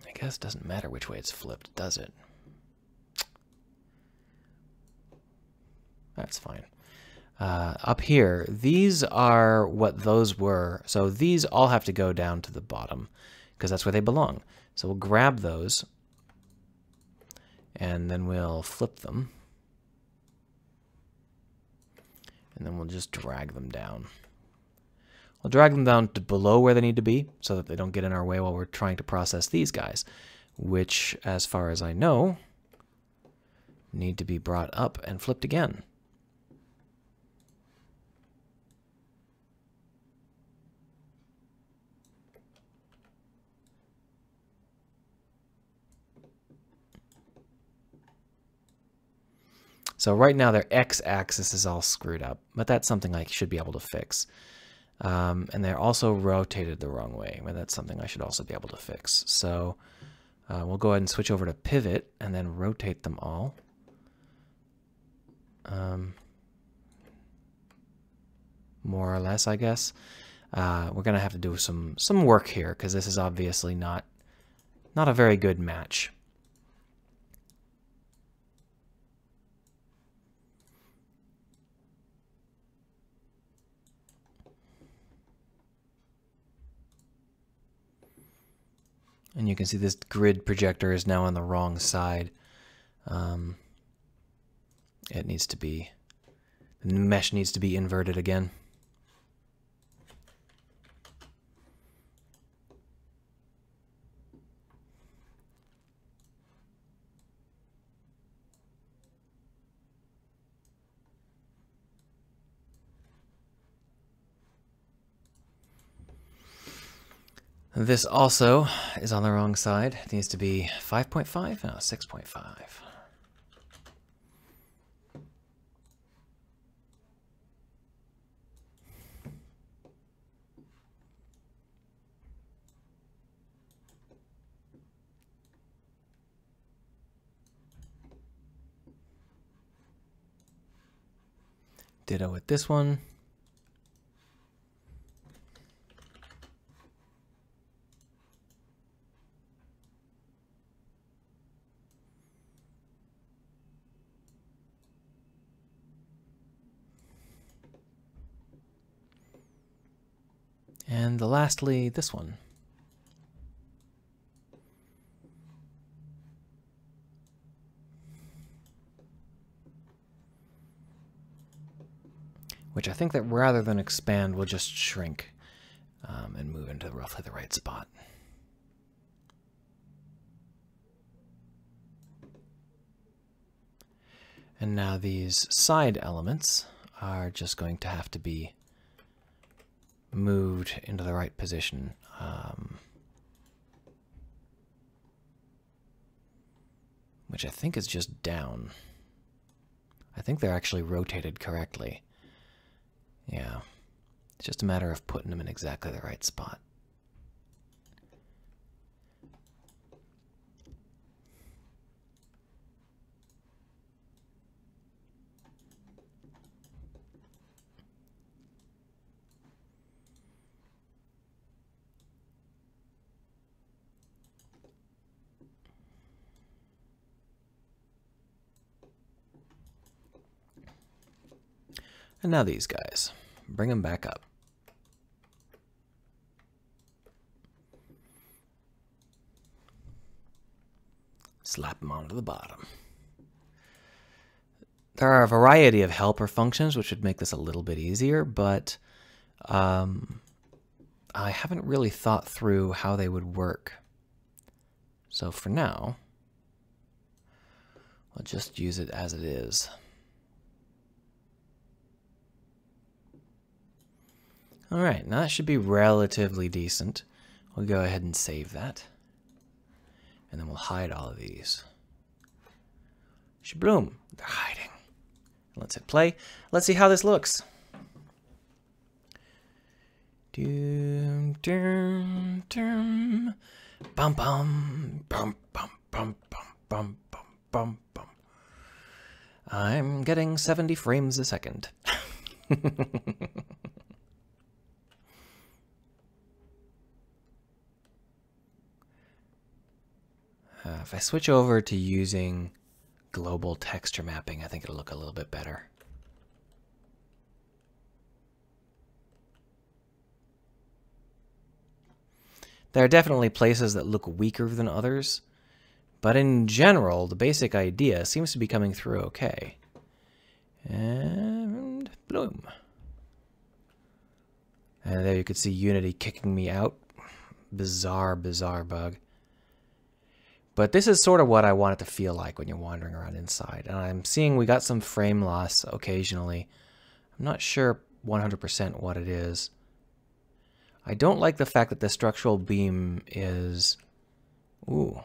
Speaker 1: I guess it doesn't matter which way it's flipped, does it? That's fine. Up here, these are what those were. So these all have to go down to the bottom because that's where they belong. So we'll grab those and then we'll flip them. And then we'll just drag them down. We'll drag them down to below where they need to be so that they don't get in our way while we're trying to process these guys, which, as far as I know, need to be brought up and flipped again. So right now their x-axis is all screwed up, but that's something I should be able to fix. And they're also rotated the wrong way, but that's something I should also be able to fix. So we'll go ahead and switch over to pivot and then rotate them all. More or less, I guess. We're going to have to do some work here because this is obviously not a very good match. And you can see this grid projector is now on the wrong side. It needs to be, the mesh needs to be inverted again. This also is on the wrong side. It needs to be 5.5? No, 6.5. Ditto with this one. And lastly, this one. Which I think that rather than expand, will just shrink and move into roughly the right spot. And now these side elements are just going to have to be moved into the right position. Which I think is just down. I think they're actually rotated correctly. Yeah, it's just a matter of putting them in exactly the right spot. And now these guys. Bring them back up. Slap them onto the bottom. There are a variety of helper functions which would make this a little bit easier, but I haven't really thought through how they would work. So for now, I'll just use it as it is. All right, now that should be relatively decent. We'll go ahead and save that. And then we'll hide all of these. Shabloom, they're hiding. Let's hit play. Let's see how this looks. Doom, doom, doom. Bum, bum, bum, bum, bum, bum, bum, bum, bum, bum. I'm getting 70 frames a second. If I switch over to using global texture mapping, I think it'll look a little bit better. There are definitely places that look weaker than others, but in general, the basic idea seems to be coming through okay. And bloom. And there you could see Unity kicking me out. Bizarre, bizarre bug. But this is sort of what I want it to feel like when you're wandering around inside. And I'm seeing we got some frame loss occasionally. I'm not sure 100% what it is. I don't like the fact that the structural beam is... Ooh.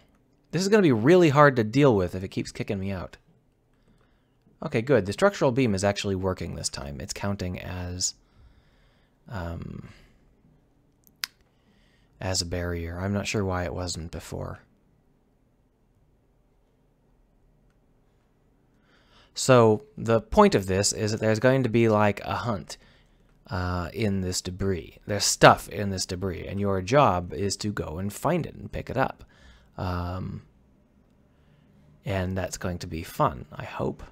Speaker 1: This is going to be really hard to deal with if it keeps kicking me out. Okay, good. The structural beam is actually working this time. It's counting as a barrier. I'm not sure why it wasn't before. So the point of this is that there's going to be like a hunt in this debris. There's stuff in this debris, and your job is to go and find it and pick it up. And that's going to be fun, I hope.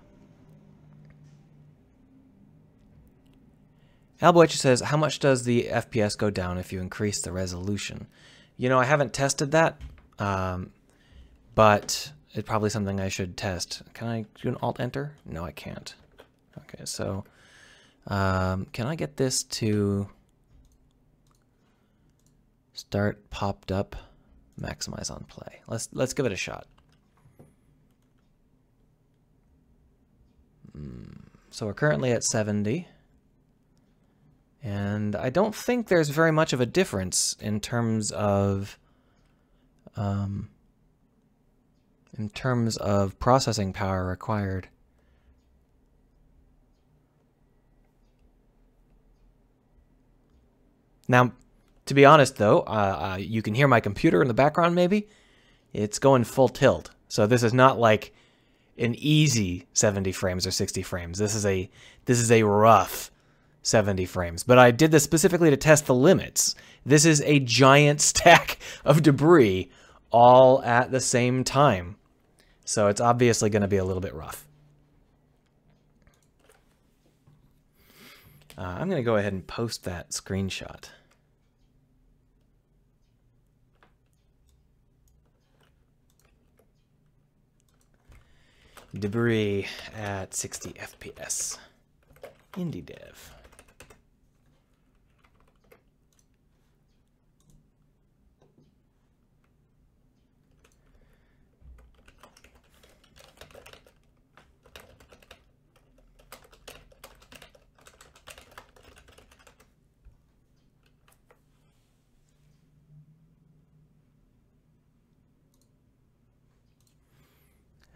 Speaker 1: Albwitch says, how much does the FPS go down if you increase the resolution? You know, I haven't tested that, but it's probably something I should test. Can I do an Alt-Enter? No, I can't. Okay, so can I get this to start popped up? Maximize on play. Let's give it a shot. So we're currently at 70. And I don't think there's very much of a difference in terms of processing power required. Now, to be honest though, you can hear my computer in the background maybe. It's going full tilt. So this is not like an easy 70 frames or 60 frames. This is a rough 70 frames. But I did this specifically to test the limits. This is a giant stack of debris all at the same time. So it's obviously going to be a little bit rough. I'm going to go ahead and post that screenshot. Debris at 60 FPS. Indie Dev.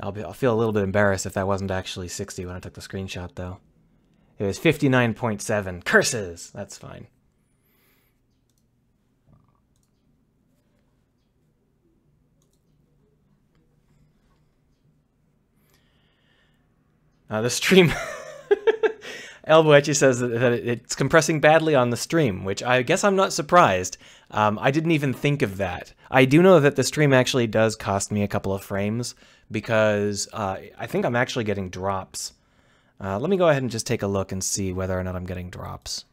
Speaker 1: I'll feel a little bit embarrassed if that wasn't actually 60 when I took the screenshot, though. It was 59.7. Curses! That's fine. The stream... Elboetchy says that it's compressing badly on the stream, which I guess I'm not surprised. I didn't even think of that. I do know that the stream actually does cost me a couple of frames because I think I'm actually getting drops. Let me go ahead and just take a look and see whether or not I'm getting drops.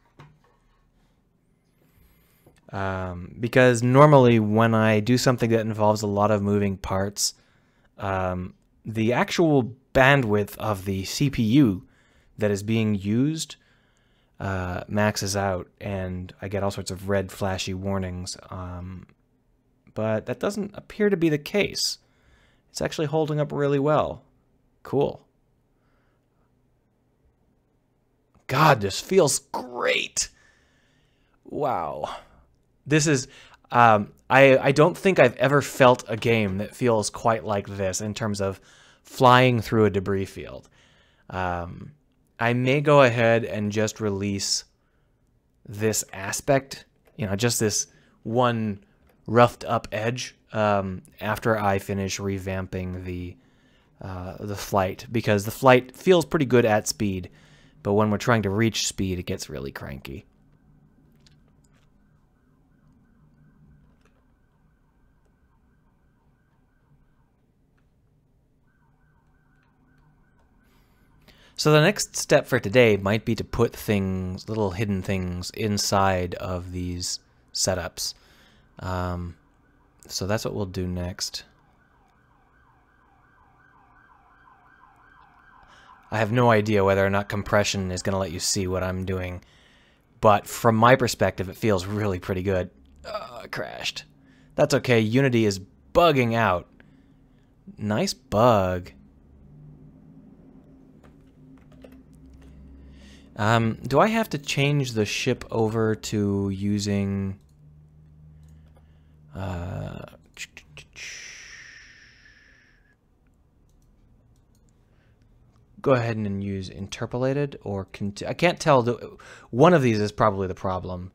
Speaker 1: Because normally when I do something that involves a lot of moving parts, the actual bandwidth of the CPU that is being used maxes out, and I get all sorts of red flashy warnings. But that doesn't appear to be the case. It's actually holding up really well. Cool. God, this feels great. Wow. This is... I don't think I've ever felt a game that feels quite like this in terms of flying through a debris field. I may go ahead and just release this aspect, just this one roughed up edge after I finish revamping the flight, because the flight feels pretty good at speed, but when we're trying to reach speed, it gets really cranky. So the next step for today might be to put things, little hidden things, inside of these setups. So that's what we'll do next. I have no idea whether or not compression is going to let you see what I'm doing, but from my perspective, it feels really pretty good. It crashed. That's okay. Unity is bugging out. Nice bug. Do I have to change the ship over to using... go ahead and use interpolated or... I can't tell. One of these is probably the problem.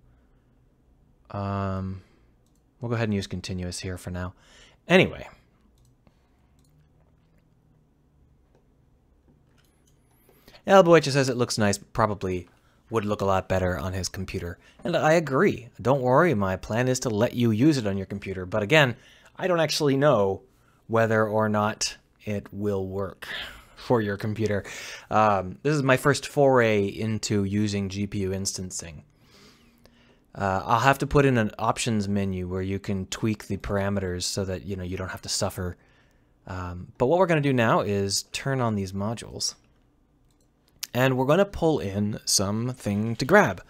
Speaker 1: We'll go ahead and use continuous here for now. Anyway... Elboetchy says it looks nice, but probably would look a lot better on his computer. And I agree. Don't worry, my plan is to let you use it on your computer. But again, I don't actually know whether or not it will work for your computer. This is my first foray into using GPU instancing. I'll have to put in an options menu where you can tweak the parameters so that you don't have to suffer. But what we're going to do now is turn on these modules. And we're going to pull in something to grab.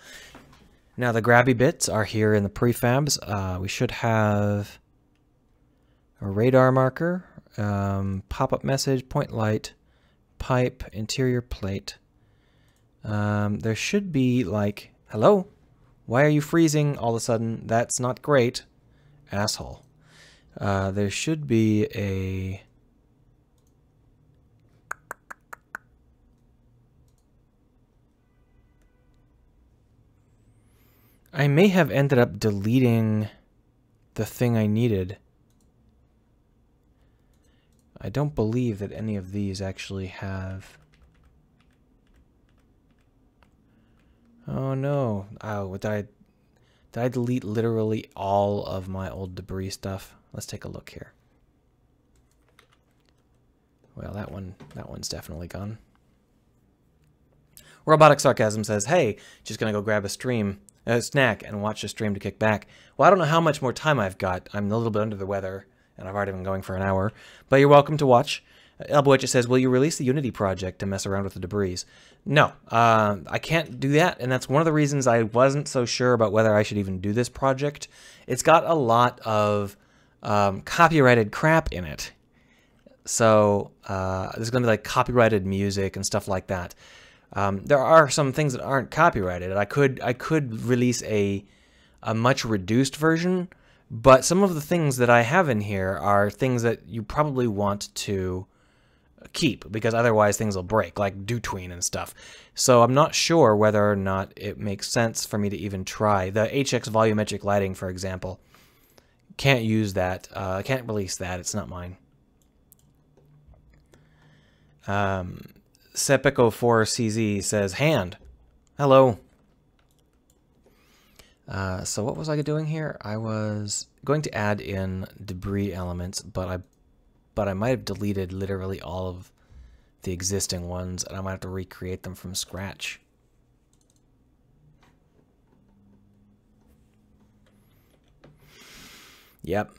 Speaker 1: Now the grabby bits are here in the prefabs. We should have a radar marker, pop-up message, point light, pipe, interior plate. There should be like, hello? Why are you freezing all of a sudden? That's not great. Asshole. There should be a... I may have ended up deleting the thing I needed. I don't believe that any of these actually have... Oh no. Oh, did I delete literally all of my old debris stuff? Let's take a look here. Well, that one's definitely gone. Robotic Sarcasm says, hey, just gonna go grab a snack and watch the stream to kick back. Well, I don't know how much more time I've got. I'm a little bit under the weather, and I've already been going for an hour. But you're welcome to watch. Elbowitch says, will you release the Unity project to mess around with the debris? No, I can't do that, and that's one of the reasons I wasn't so sure about whether I should even do this project. It's got a lot of copyrighted crap in it. So there's going to be like copyrighted music and stuff like that. There are some things that aren't copyrighted. I could release a much reduced version, but some of the things that I have in here are things that you probably want to keep, because otherwise things will break, like Dutween and stuff. So I'm not sure whether or not it makes sense for me to even try. The HX volumetric lighting, for example, can't use that. I can't release that. It's not mine. Sepico4CZ says, hand. Hello. So what was I doing here? I was going to add in debris elements, but I might have deleted literally all of the existing ones, and I might have to recreate them from scratch. Yep.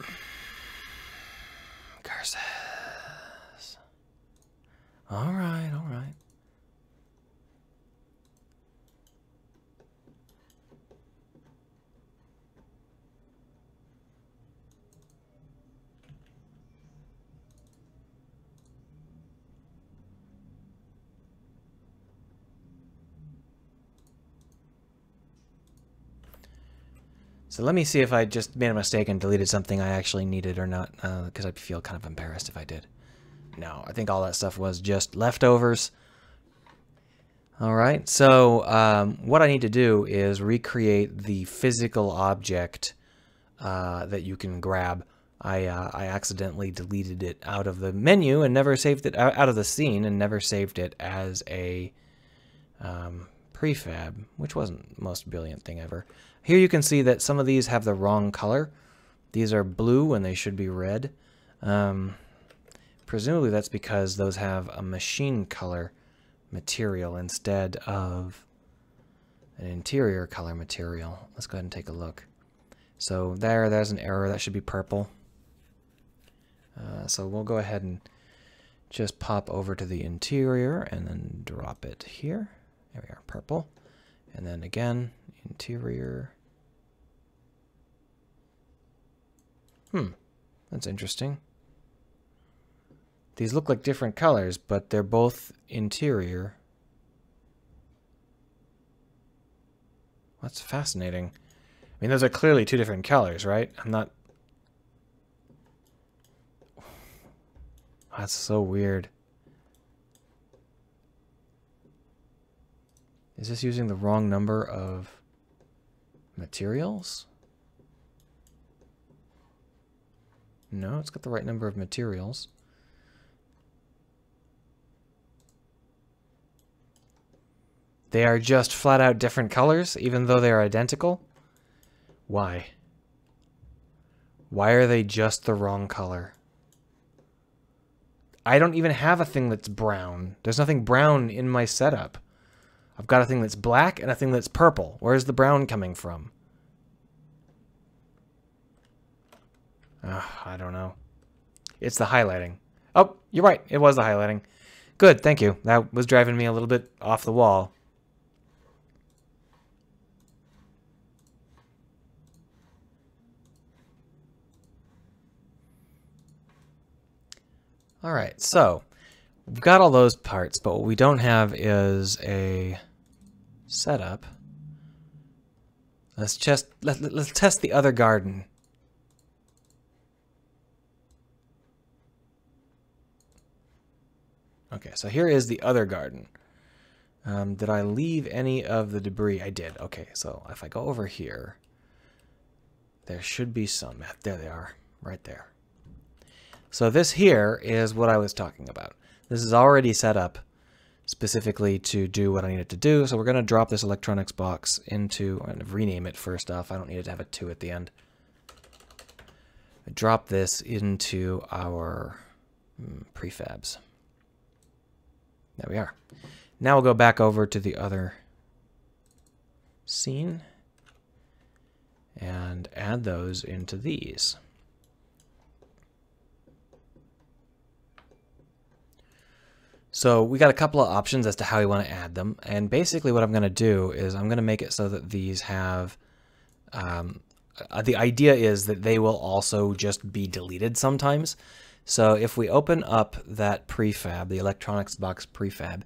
Speaker 1: Curses. All right, all right. So let me see if I just made a mistake and deleted something I actually needed or not, because I'd feel kind of embarrassed if I did. No, I think all that stuff was just leftovers. All right, so what I need to do is recreate the physical object that you can grab. I accidentally deleted it out of the menu and never saved it out of the scene and never saved it as a prefab, which wasn't the most brilliant thing ever. Here you can see that some of these have the wrong color. These are blue when they should be red. Presumably that's because those have a machine color material instead of an interior color material. Let's go ahead and take a look. So there's an error. That should be purple. So we'll go ahead and just pop over to the interior and then drop it here. There we are, purple. And then again, interior. That's interesting. These look like different colors, but they're both interior. That's fascinating. I mean, those are clearly two different colors, right? I'm not... That's so weird. Is this using the wrong number of materials? No, it's got the right number of materials. They are just flat out different colors, even though they are identical? Why? Why are they just the wrong color? I don't even have a thing that's brown. There's nothing brown in my setup. I've got a thing that's black and a thing that's purple. Where's the brown coming from? I don't know. It's the highlighting. Oh, you're right. It was the highlighting. Good, thank you. That was driving me a little bit off the wall. All right, so we've got all those parts, but what we don't have is a setup Let's test the other garden. Okay, so here is the other garden. Did I leave any of the debris? I did. Okay, so if I go over here, there should be some. There they are, right there. So this here is what I was talking about. This is already set up specifically to do what I need it to do. So we're going to drop this electronics box into, and rename it first off. I don't need it to have a 2 at the end. Drop this into our prefabs. There we are. Now we'll go back over to the other scene and add those into these. So we got a couple of options as to how we want to add them. And basically what I'm going to do is I'm going to make it so that these have, the idea is that they will also just be deleted sometimes. So if we open up that prefab, the electronics box prefab,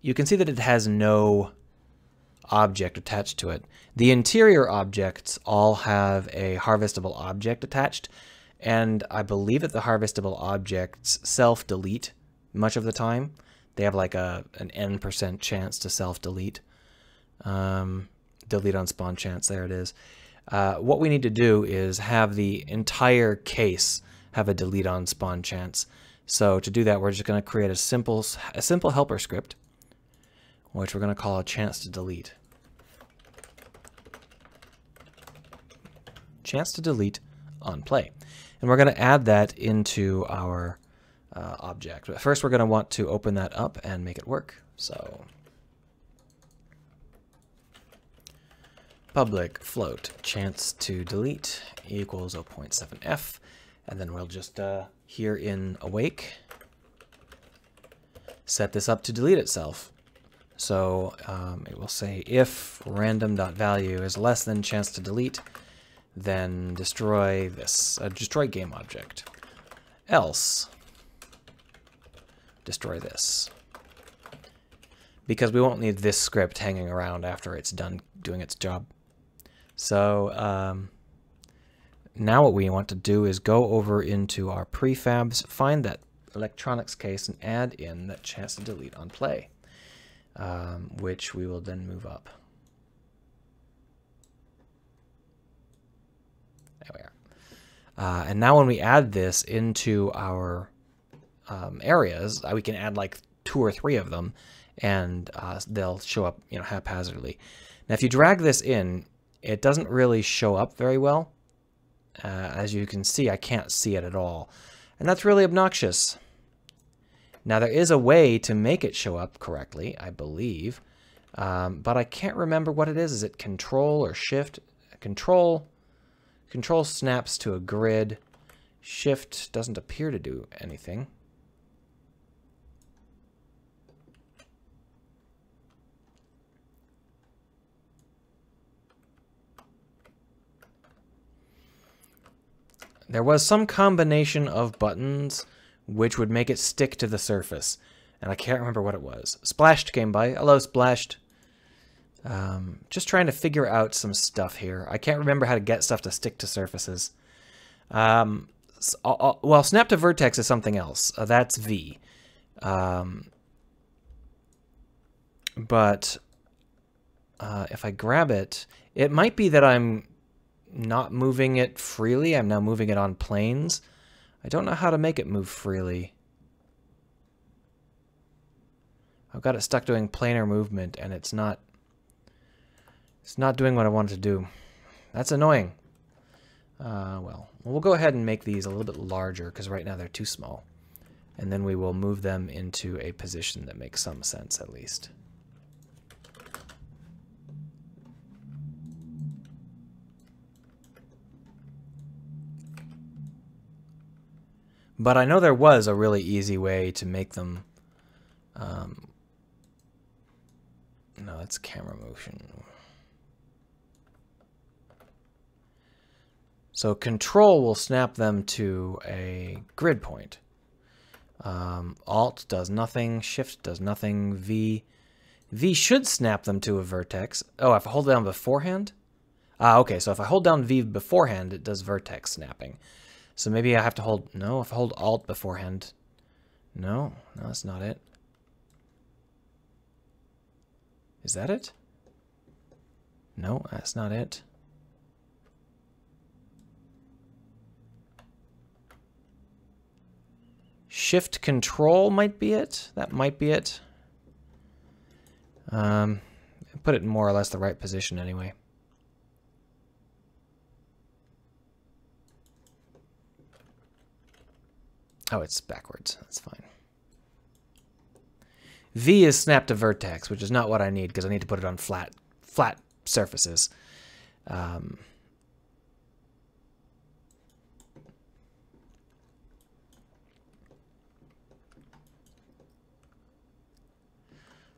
Speaker 1: you can see that it has no object attached to it. The interior objects all have a harvestable object attached, and I believe that the harvestable objects self-delete much of the time. They have like an N% chance to self-delete. Delete on spawn chance, there it is. What we need to do is have the entire case have a delete on spawn chance. So to do that, we're just going to create a simple helper script, which we're going to call a chance to delete. Chance to delete on play. And we're going to add that into our object. But first we're going to want to open that up and make it work. So public float chance to delete equals 0.7f, and then we'll just here in awake set this up to delete itself. So it will say if random.value is less than chance to delete, then destroy this, destroy game object. Else destroy this, because we won't need this script hanging around after it's done doing its job. So now what we want to do is go over into our prefabs, find that electronics case, and add in that chance to delete on play, which we will then move up. There we are. And now when we add this into our areas, we can add like 2 or 3 of them, and they'll show up, you know, haphazardly. Now, if you drag this in, it doesn't really show up very well. As you can see, I can't see it at all, and that's really obnoxious. Now, there is a way to make it show up correctly, I believe, but I can't remember what it is. Is it Control or Shift? Control snaps to a grid. Shift doesn't appear to do anything. There was some combination of buttons which would make it stick to the surface, and I can't remember what it was. Splashed came by. Hello, Splashed. Just trying to figure out some stuff here. I can't remember how to get stuff to stick to surfaces. Well, snap to vertex is something else. That's V. But if I grab it, it might be that I'm not moving it freely. I'm now moving it on planes. I don't know how to make it move freely. I've got it stuck doing planar movement, and it's not doing what I want it to do. That's annoying. Well, we'll go ahead and make these a little bit larger, because right now they're too small. And then we will move them into a position that makes some sense, at least. But I know there was a really easy way to make them... no, that's camera motion. So Control will snap them to a grid point. Alt does nothing. Shift does nothing. V should snap them to a vertex. Oh, if I hold it down beforehand? Ah, okay, so if I hold down V beforehand, it does vertex snapping. So maybe I have to hold... No, if I hold Alt beforehand... No, that's not it. Is that it? No, that's not it. Shift Control might be it. That might be it. Put it in more or less the right position anyway. Oh, it's backwards. That's fine. V is snap to vertex, which is not what I need because I need to put it on flat surfaces.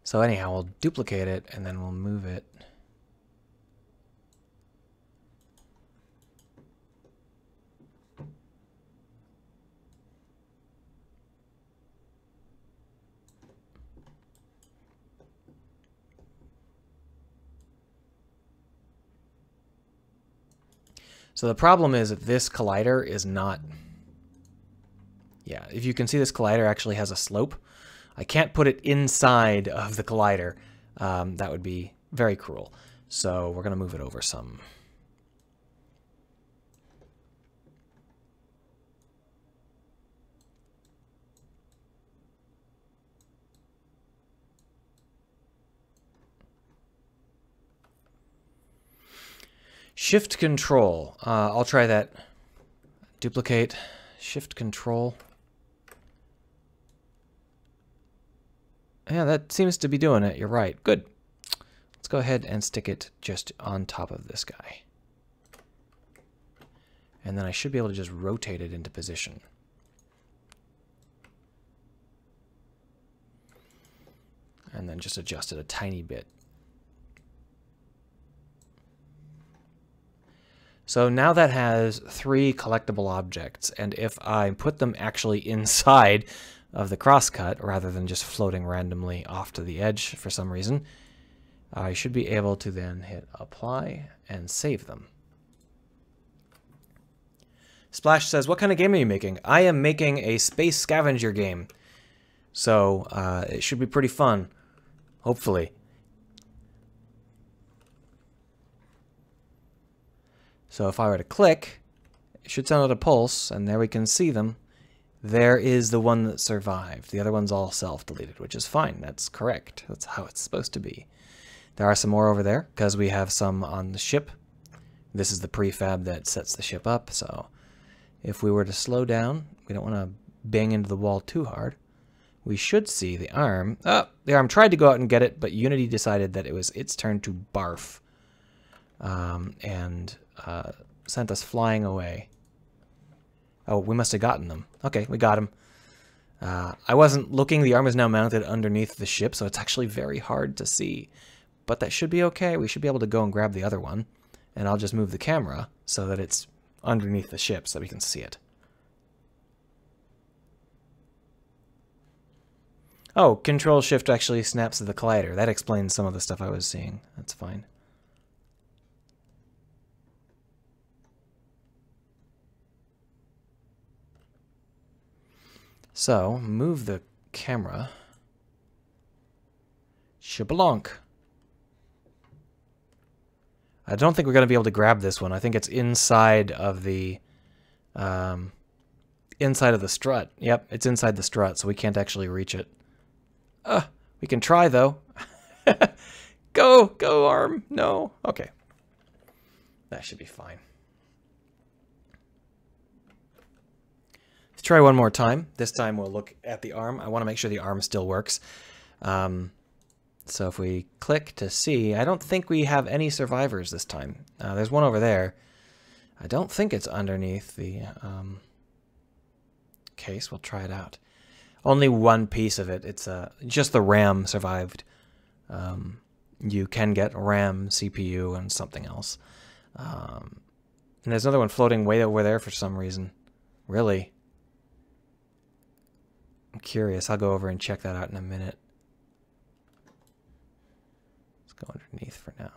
Speaker 1: So anyhow, we'll duplicate it and then we'll move it. So the problem is that this collider is not... Yeah, if you can see, this collider actually has a slope. I can't put it inside of the collider. That would be very cruel. So we're going to move it over some. Shift Control. I'll try that. Duplicate. Shift Control. Yeah, that seems to be doing it. You're right. Good. Let's go ahead and stick it just on top of this guy. And then I should be able to just rotate it into position. And then just adjust it a tiny bit. So now that has 3 collectible objects, and if I put them actually inside of the crosscut rather than just floating randomly off to the edge for some reason, I should be able to then hit apply and save them. Splash says, what kind of game are you making? I am making a space scavenger game. So it should be pretty fun, hopefully. So if I were to click, it should send out a pulse, and there we can see them. There is the one that survived. The other one's all self-deleted, which is fine. That's correct. That's how it's supposed to be. There are some more over there, because we have some on the ship. This is the prefab that sets the ship up, so if we were to slow down, we don't want to bang into the wall too hard, we should see the arm. Oh, the arm tried to go out and get it, but Unity decided that it was its turn to barf. And sent us flying away. Oh, we must have gotten them. Okay, we got him. I wasn't looking. The arm is now mounted underneath the ship, so it's actually very hard to see. But that should be okay. We should be able to go and grab the other one. And I'll just move the camera so that it's underneath the ship so we can see it. Oh, Control-Shift actually snaps to the collider. That explains some of the stuff I was seeing. That's fine. So, move the camera. Shabalonk. I don't think we're going to be able to grab this one. I think it's inside of the strut. Yep, it's inside the strut, so we can't actually reach it. We can try, though. Go, arm. No. Okay. That should be fine. Let's try one more time. This time we'll look at the arm. I want to make sure the arm still works. So if we click to see, I don't think we have any survivors this time. There's one over there. I don't think it's underneath the case. We'll try it out. Only one piece of it. It's just the RAM survived. You can get RAM, CPU, and something else. And there's another one floating way over there for some reason. Really? I'm curious. I'll go over and check that out in a minute. Let's go underneath for now.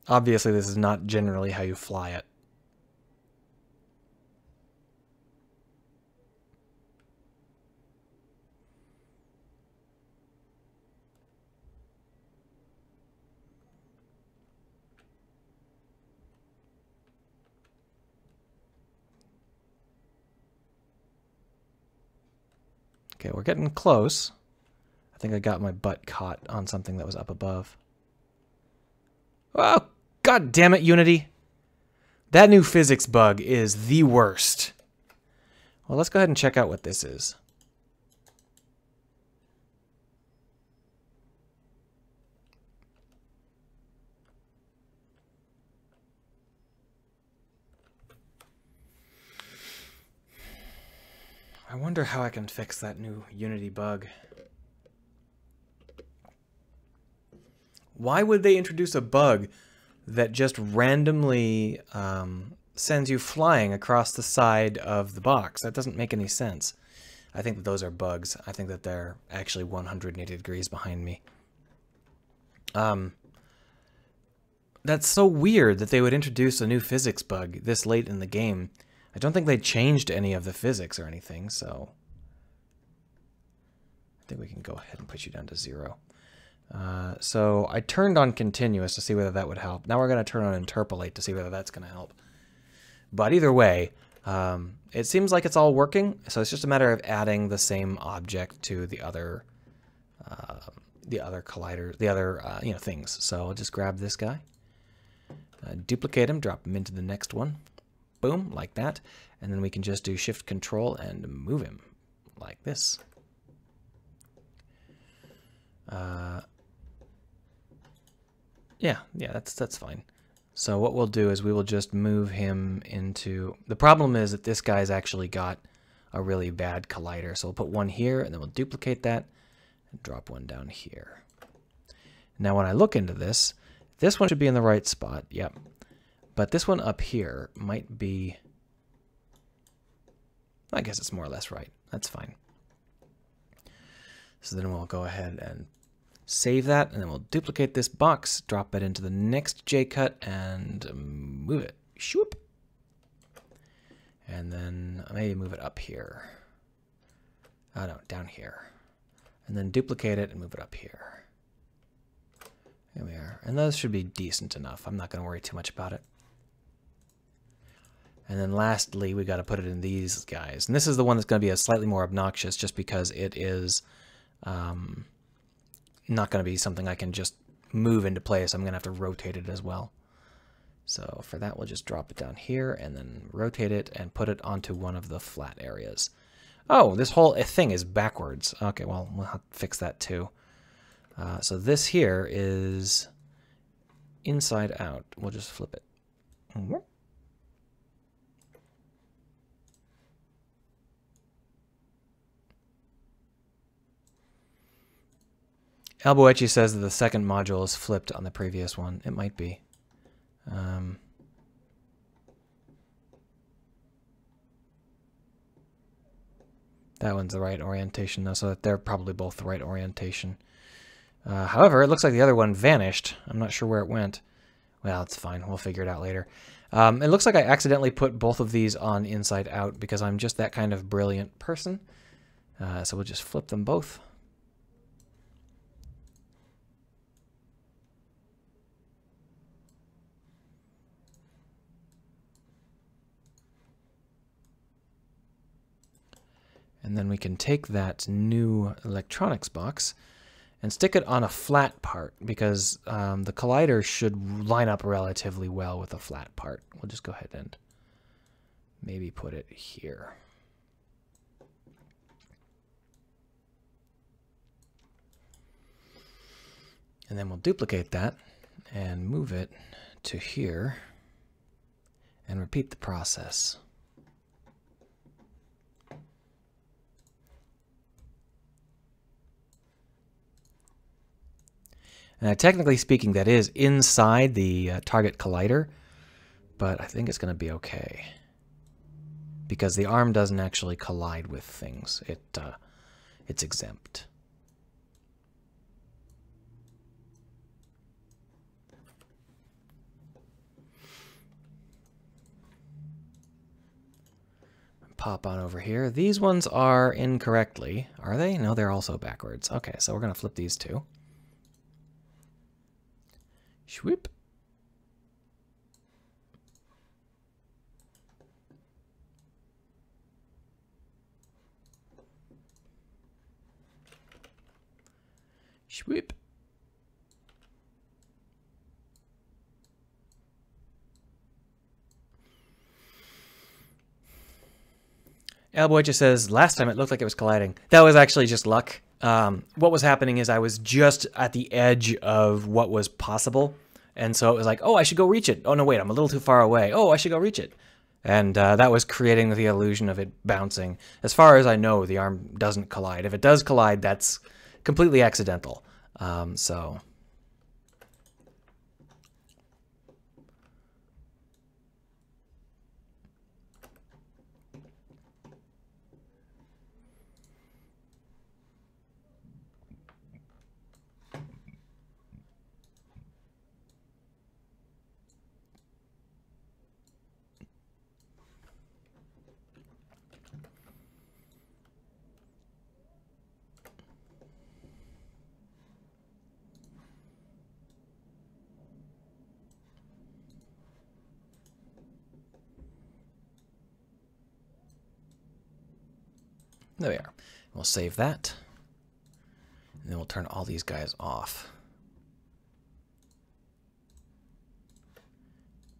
Speaker 1: Obviously, this is not generally how you fly it. Okay, we're getting close. I think I got my butt caught on something that was up above. Oh, god damn it, Unity. That new physics bug is the worst. Well, let's go ahead and check out what this is. I wonder how I can fix that new Unity bug. Why would they introduce a bug that just randomly sends you flying across the side of the box? That doesn't make any sense. I think that those are bugs. I think that they're actually 180 degrees behind me. That's so weird that they would introduce a new physics bug this late in the game. I don't think they changed any of the physics or anything, so I think we can go ahead and put you down to 0. So I turned on continuous to see whether that would help. Now we're going to turn on interpolate to see whether that's going to help. But either way, it seems like it's all working. So it's just a matter of adding the same object to the other colliders, the other things. So I'll just grab this guy, duplicate him, drop him into the next one. Boom, like that. And then we can just do Shift Control and move him like this. Yeah, that's fine. So what we'll do is we will just move him into... The problem is that this guy's actually got a really bad collider. So we'll put one here, and then we'll duplicate that and drop one down here. Now when I look into this one should be in the right spot. Yep. But this one up here might be... I guess it's more or less right. That's fine. So then we'll go ahead and save that, and then we'll duplicate this box, drop it into the next J-cut, and move it. Shoop. And then maybe move it up here. Oh no, down here. And then duplicate it and move it up here. There we are. And those should be decent enough. I'm not going to worry too much about it. And then lastly, we got to put it in these guys. And this is the one that's going to be a slightly more obnoxious just because it is not going to be something I can just move into place. I'm going to have to rotate it as well. So for that, we'll just drop it down here and then rotate it and put it onto one of the flat areas. Oh, this whole thing is backwards. Okay, well, we'll have to fix that too. So this here is inside out. We'll just flip it. Alboechi says that the second module is flipped on the previous one. It might be. That one's the right orientation, though, so they're probably both the right orientation. However, it looks like the other one vanished. I'm not sure where it went. Well, it's fine. We'll figure it out later. It looks like I accidentally put both of these on inside out because I'm just that kind of brilliant person. So we'll just flip them both. And then we can take that new electronics box and stick it on a flat part because the collider should line up relatively well with a flat part. We'll just go ahead and maybe put it here. And then we'll duplicate that and move it to here and repeat the process. Now, technically speaking, that is inside the target collider, but I think it's going to be okay because the arm doesn't actually collide with things. It's exempt. pop on over here. These ones are incorrectly. Are they? No, they're also backwards. Okay, so we're going to flip these two. Shwhoop. Shwhoop. Elboy just says, last time it looked like it was colliding. That was actually just luck. What was happening is I was just at the edge of what was possible. And so it was like, oh, I should go reach it. Oh, no, wait, I'm a little too far away. Oh, I should go reach it. And that was creating the illusion of it bouncing. As far as I know, the arm doesn't collide. If it does collide, that's completely accidental. So... there we are. We'll save that. And then we'll turn all these guys off.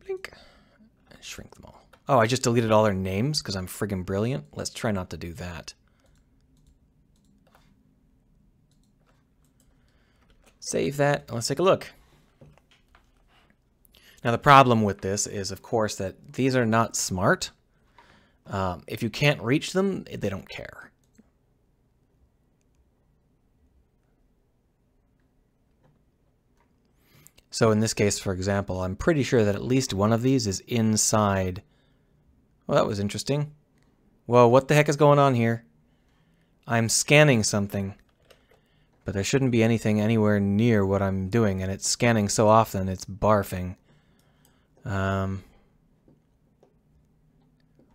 Speaker 1: Blink. And shrink them all. Oh, I just deleted all their names because I'm friggin' brilliant. Let's try not to do that. Save that. Let's take a look. Now the problem with this is, of course, that these are not smart. If you can't reach them, they don't care. So in this case, for example, I'm pretty sure that at least one of these is inside. Well, that was interesting. Whoa, what the heck is going on here? I'm scanning something, but there shouldn't be anything anywhere near what I'm doing, and it's scanning so often it's barfing.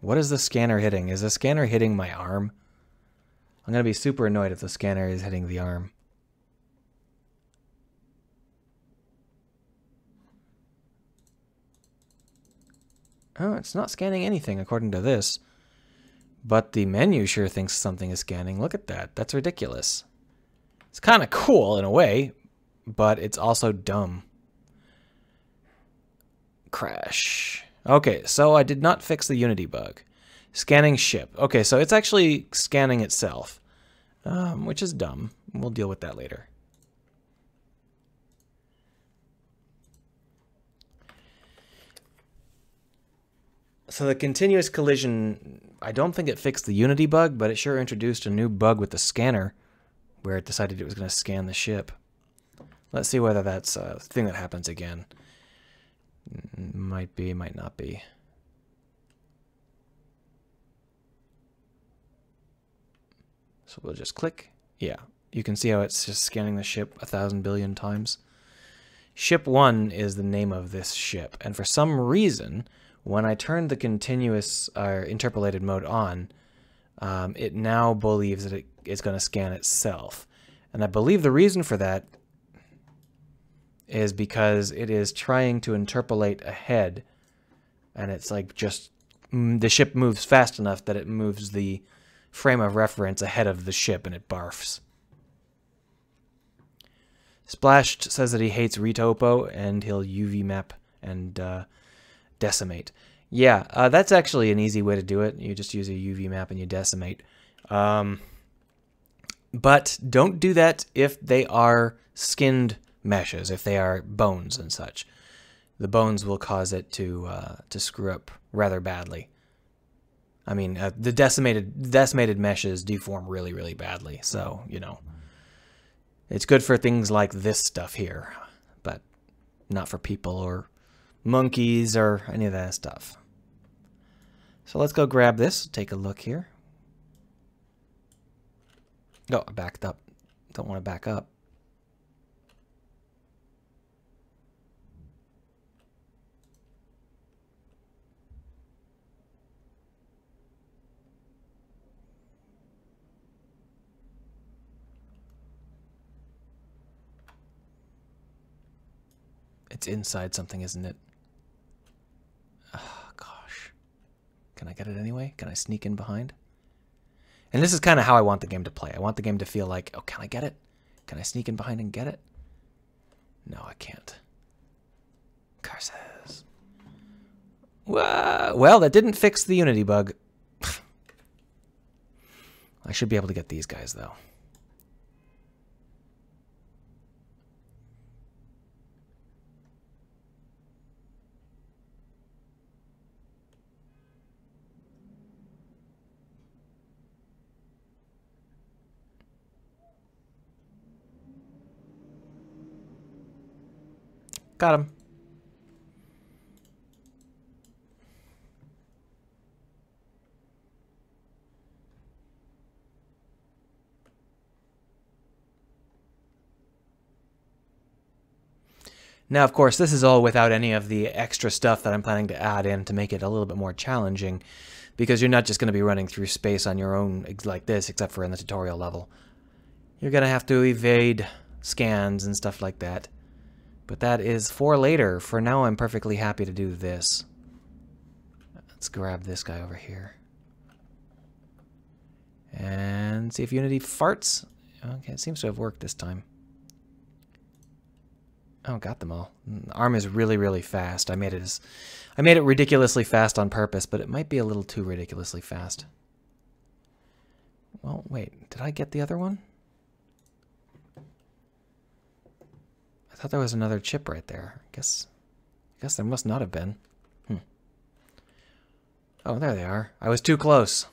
Speaker 1: What is the scanner hitting? Is the scanner hitting my arm? I'm going to be super annoyed if the scanner is hitting the arm. Oh, it's not scanning anything according to this. But the menu sure thinks something is scanning. Look at that. That's ridiculous. It's kind of cool in a way, but it's also dumb. Crash. Okay, so I did not fix the Unity bug. Scanning ship. Okay, so it's actually scanning itself, which is dumb. We'll deal with that later. So the continuous collision, I don't think it fixed the Unity bug, but it sure introduced a new bug with the scanner where it decided it was going to scan the ship. Let's see whether that's a thing that happens again. Might be, might not be. So we'll just click. Yeah, you can see how it's just scanning the ship 1,000 billion times. Ship 1 is the name of this ship, and for some reason, when I turn the continuous interpolated mode on, it now believes that it's going to scan itself. And I believe the reason for that is because it is trying to interpolate ahead, and it's like just the ship moves fast enough that it moves the frame of reference ahead of the ship, and it barfs. Splashed says that he hates retopo, and he'll UV map and decimate. Yeah, that's actually an easy way to do it. You just use a UV map and you decimate. But don't do that if they are skinned meshes, if they are bones and such. The bones will cause it to screw up rather badly. I mean, the decimated meshes deform really, really badly. So, you know, it's good for things like this stuff here, but not for people or monkeys or any of that stuff. So let's go grab this, take a look here. Oh, I backed up. Don't want to back up. It's inside something, isn't it? Oh, gosh. Can I get it anyway? Can I sneak in behind? And this is kind of how I want the game to play. I want the game to feel like, oh, can I get it? Can I sneak in behind and get it? No, I can't. Curses. Well, that didn't fix the Unity bug. I should be able to get these guys, though. Got him. Now, of course, this is all without any of the extra stuff that I'm planning to add in to make it a little bit more challenging, because you're not just going to be running through space on your own like this, except for in the tutorial level. You're going to have to evade scans and stuff like that. But that is for later. For now, I'm perfectly happy to do this. Let's grab this guy over here. And see if Unity farts. Okay, it seems to have worked this time. Oh, got them all. The arm is really, really fast. I made it ridiculously fast on purpose, but it might be a little too ridiculously fast. Well, wait. Did I get the other one? I thought there was another chip right there. I guess there must not have been. Oh, there they are. I was too close.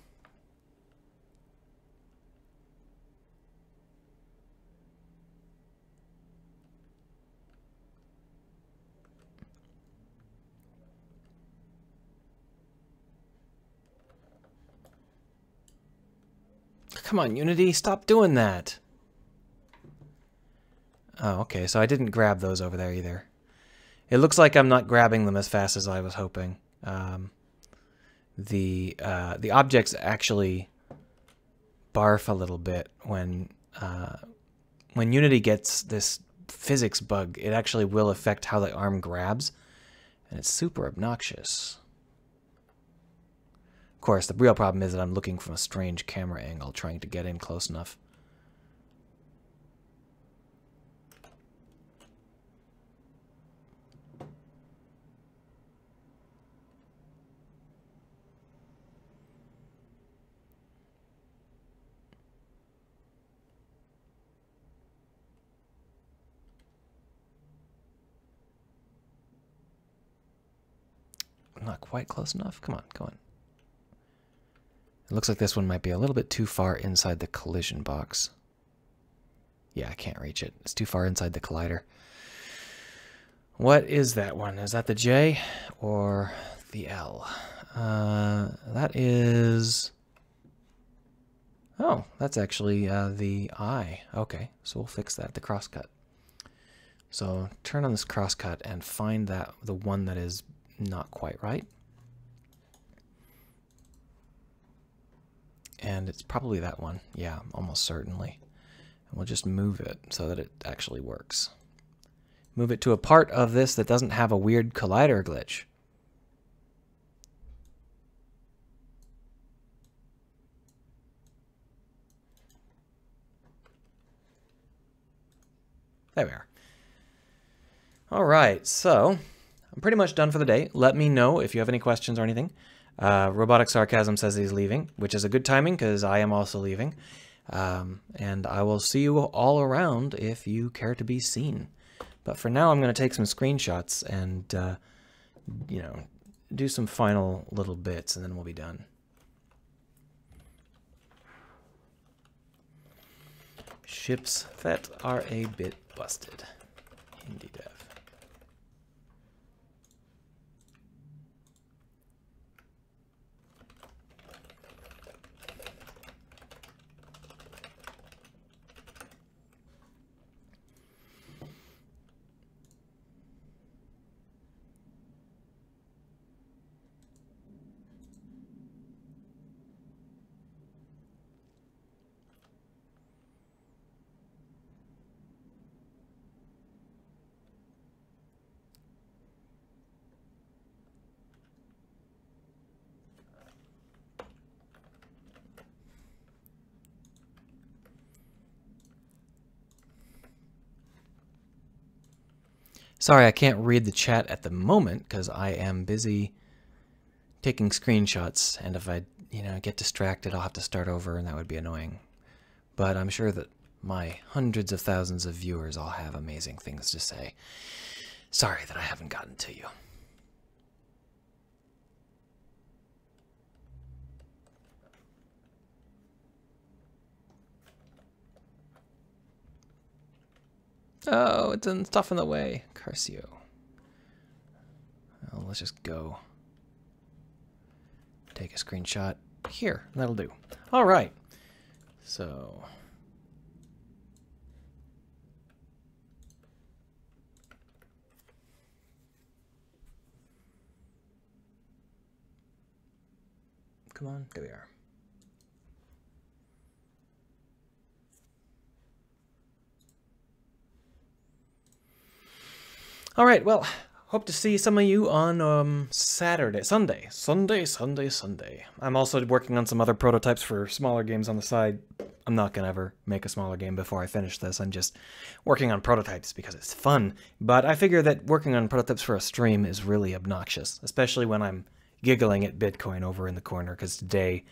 Speaker 1: Come on, Unity, stop doing that. Oh, okay, so I didn't grab those over there either. It looks like I'm not grabbing them as fast as I was hoping. The objects actually barf a little bit when Unity gets this physics bug. It actually will affect how the arm grabs, and it's super obnoxious. Of course, the real problem is that I'm looking from a strange camera angle, trying to get in close enough. Not quite close enough. Come on, come on. It looks like this one might be a little bit too far inside the collision box. Yeah, I can't reach it. It's too far inside the collider. What is that one? Is that the J or the L? That is... Oh, that's actually the I. Okay, so we'll fix that, the crosscut. So turn on this crosscut and find that the one that is not quite right. And it's probably that one. Yeah, almost certainly. And we'll just move it so that it actually works. Move it to a part of this that doesn't have a weird collider glitch. There we are. All right, so I'm pretty much done for the day. Let me know if you have any questions or anything. Robotic Sarcasm says he's leaving, which is a good timing because I am also leaving. And I will see you all around if you care to be seen. But for now, I'm going to take some screenshots and, you know, do some final little bits, and then we'll be done. Ships that are a bit busted. Indie dev. Sorry, I can't read the chat at the moment because I am busy taking screenshots, and if I, get distracted, I'll have to start over, and that would be annoying. But I'm sure that my hundreds of thousands of viewers all have amazing things to say. Sorry that I haven't gotten to you. Oh, it's stuff in the way. Carcio. Well, let's just go. Take a screenshot. Here, that'll do. All right. So... Come on, there we are. All right, well, hope to see some of you on Sunday. I'm also working on some other prototypes for smaller games on the side. I'm not gonna ever make a smaller game before I finish this. I'm just working on prototypes because it's fun. But I figure that working on prototypes for a stream is really obnoxious, especially when I'm giggling at Bitcoin over in the corner, because today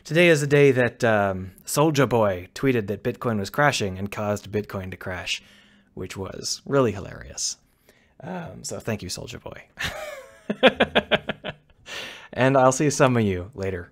Speaker 1: is the day that Soulja Boy tweeted that Bitcoin was crashing and caused Bitcoin to crash, which was really hilarious. So thank you, Soulja Boy. And I'll see some of you later.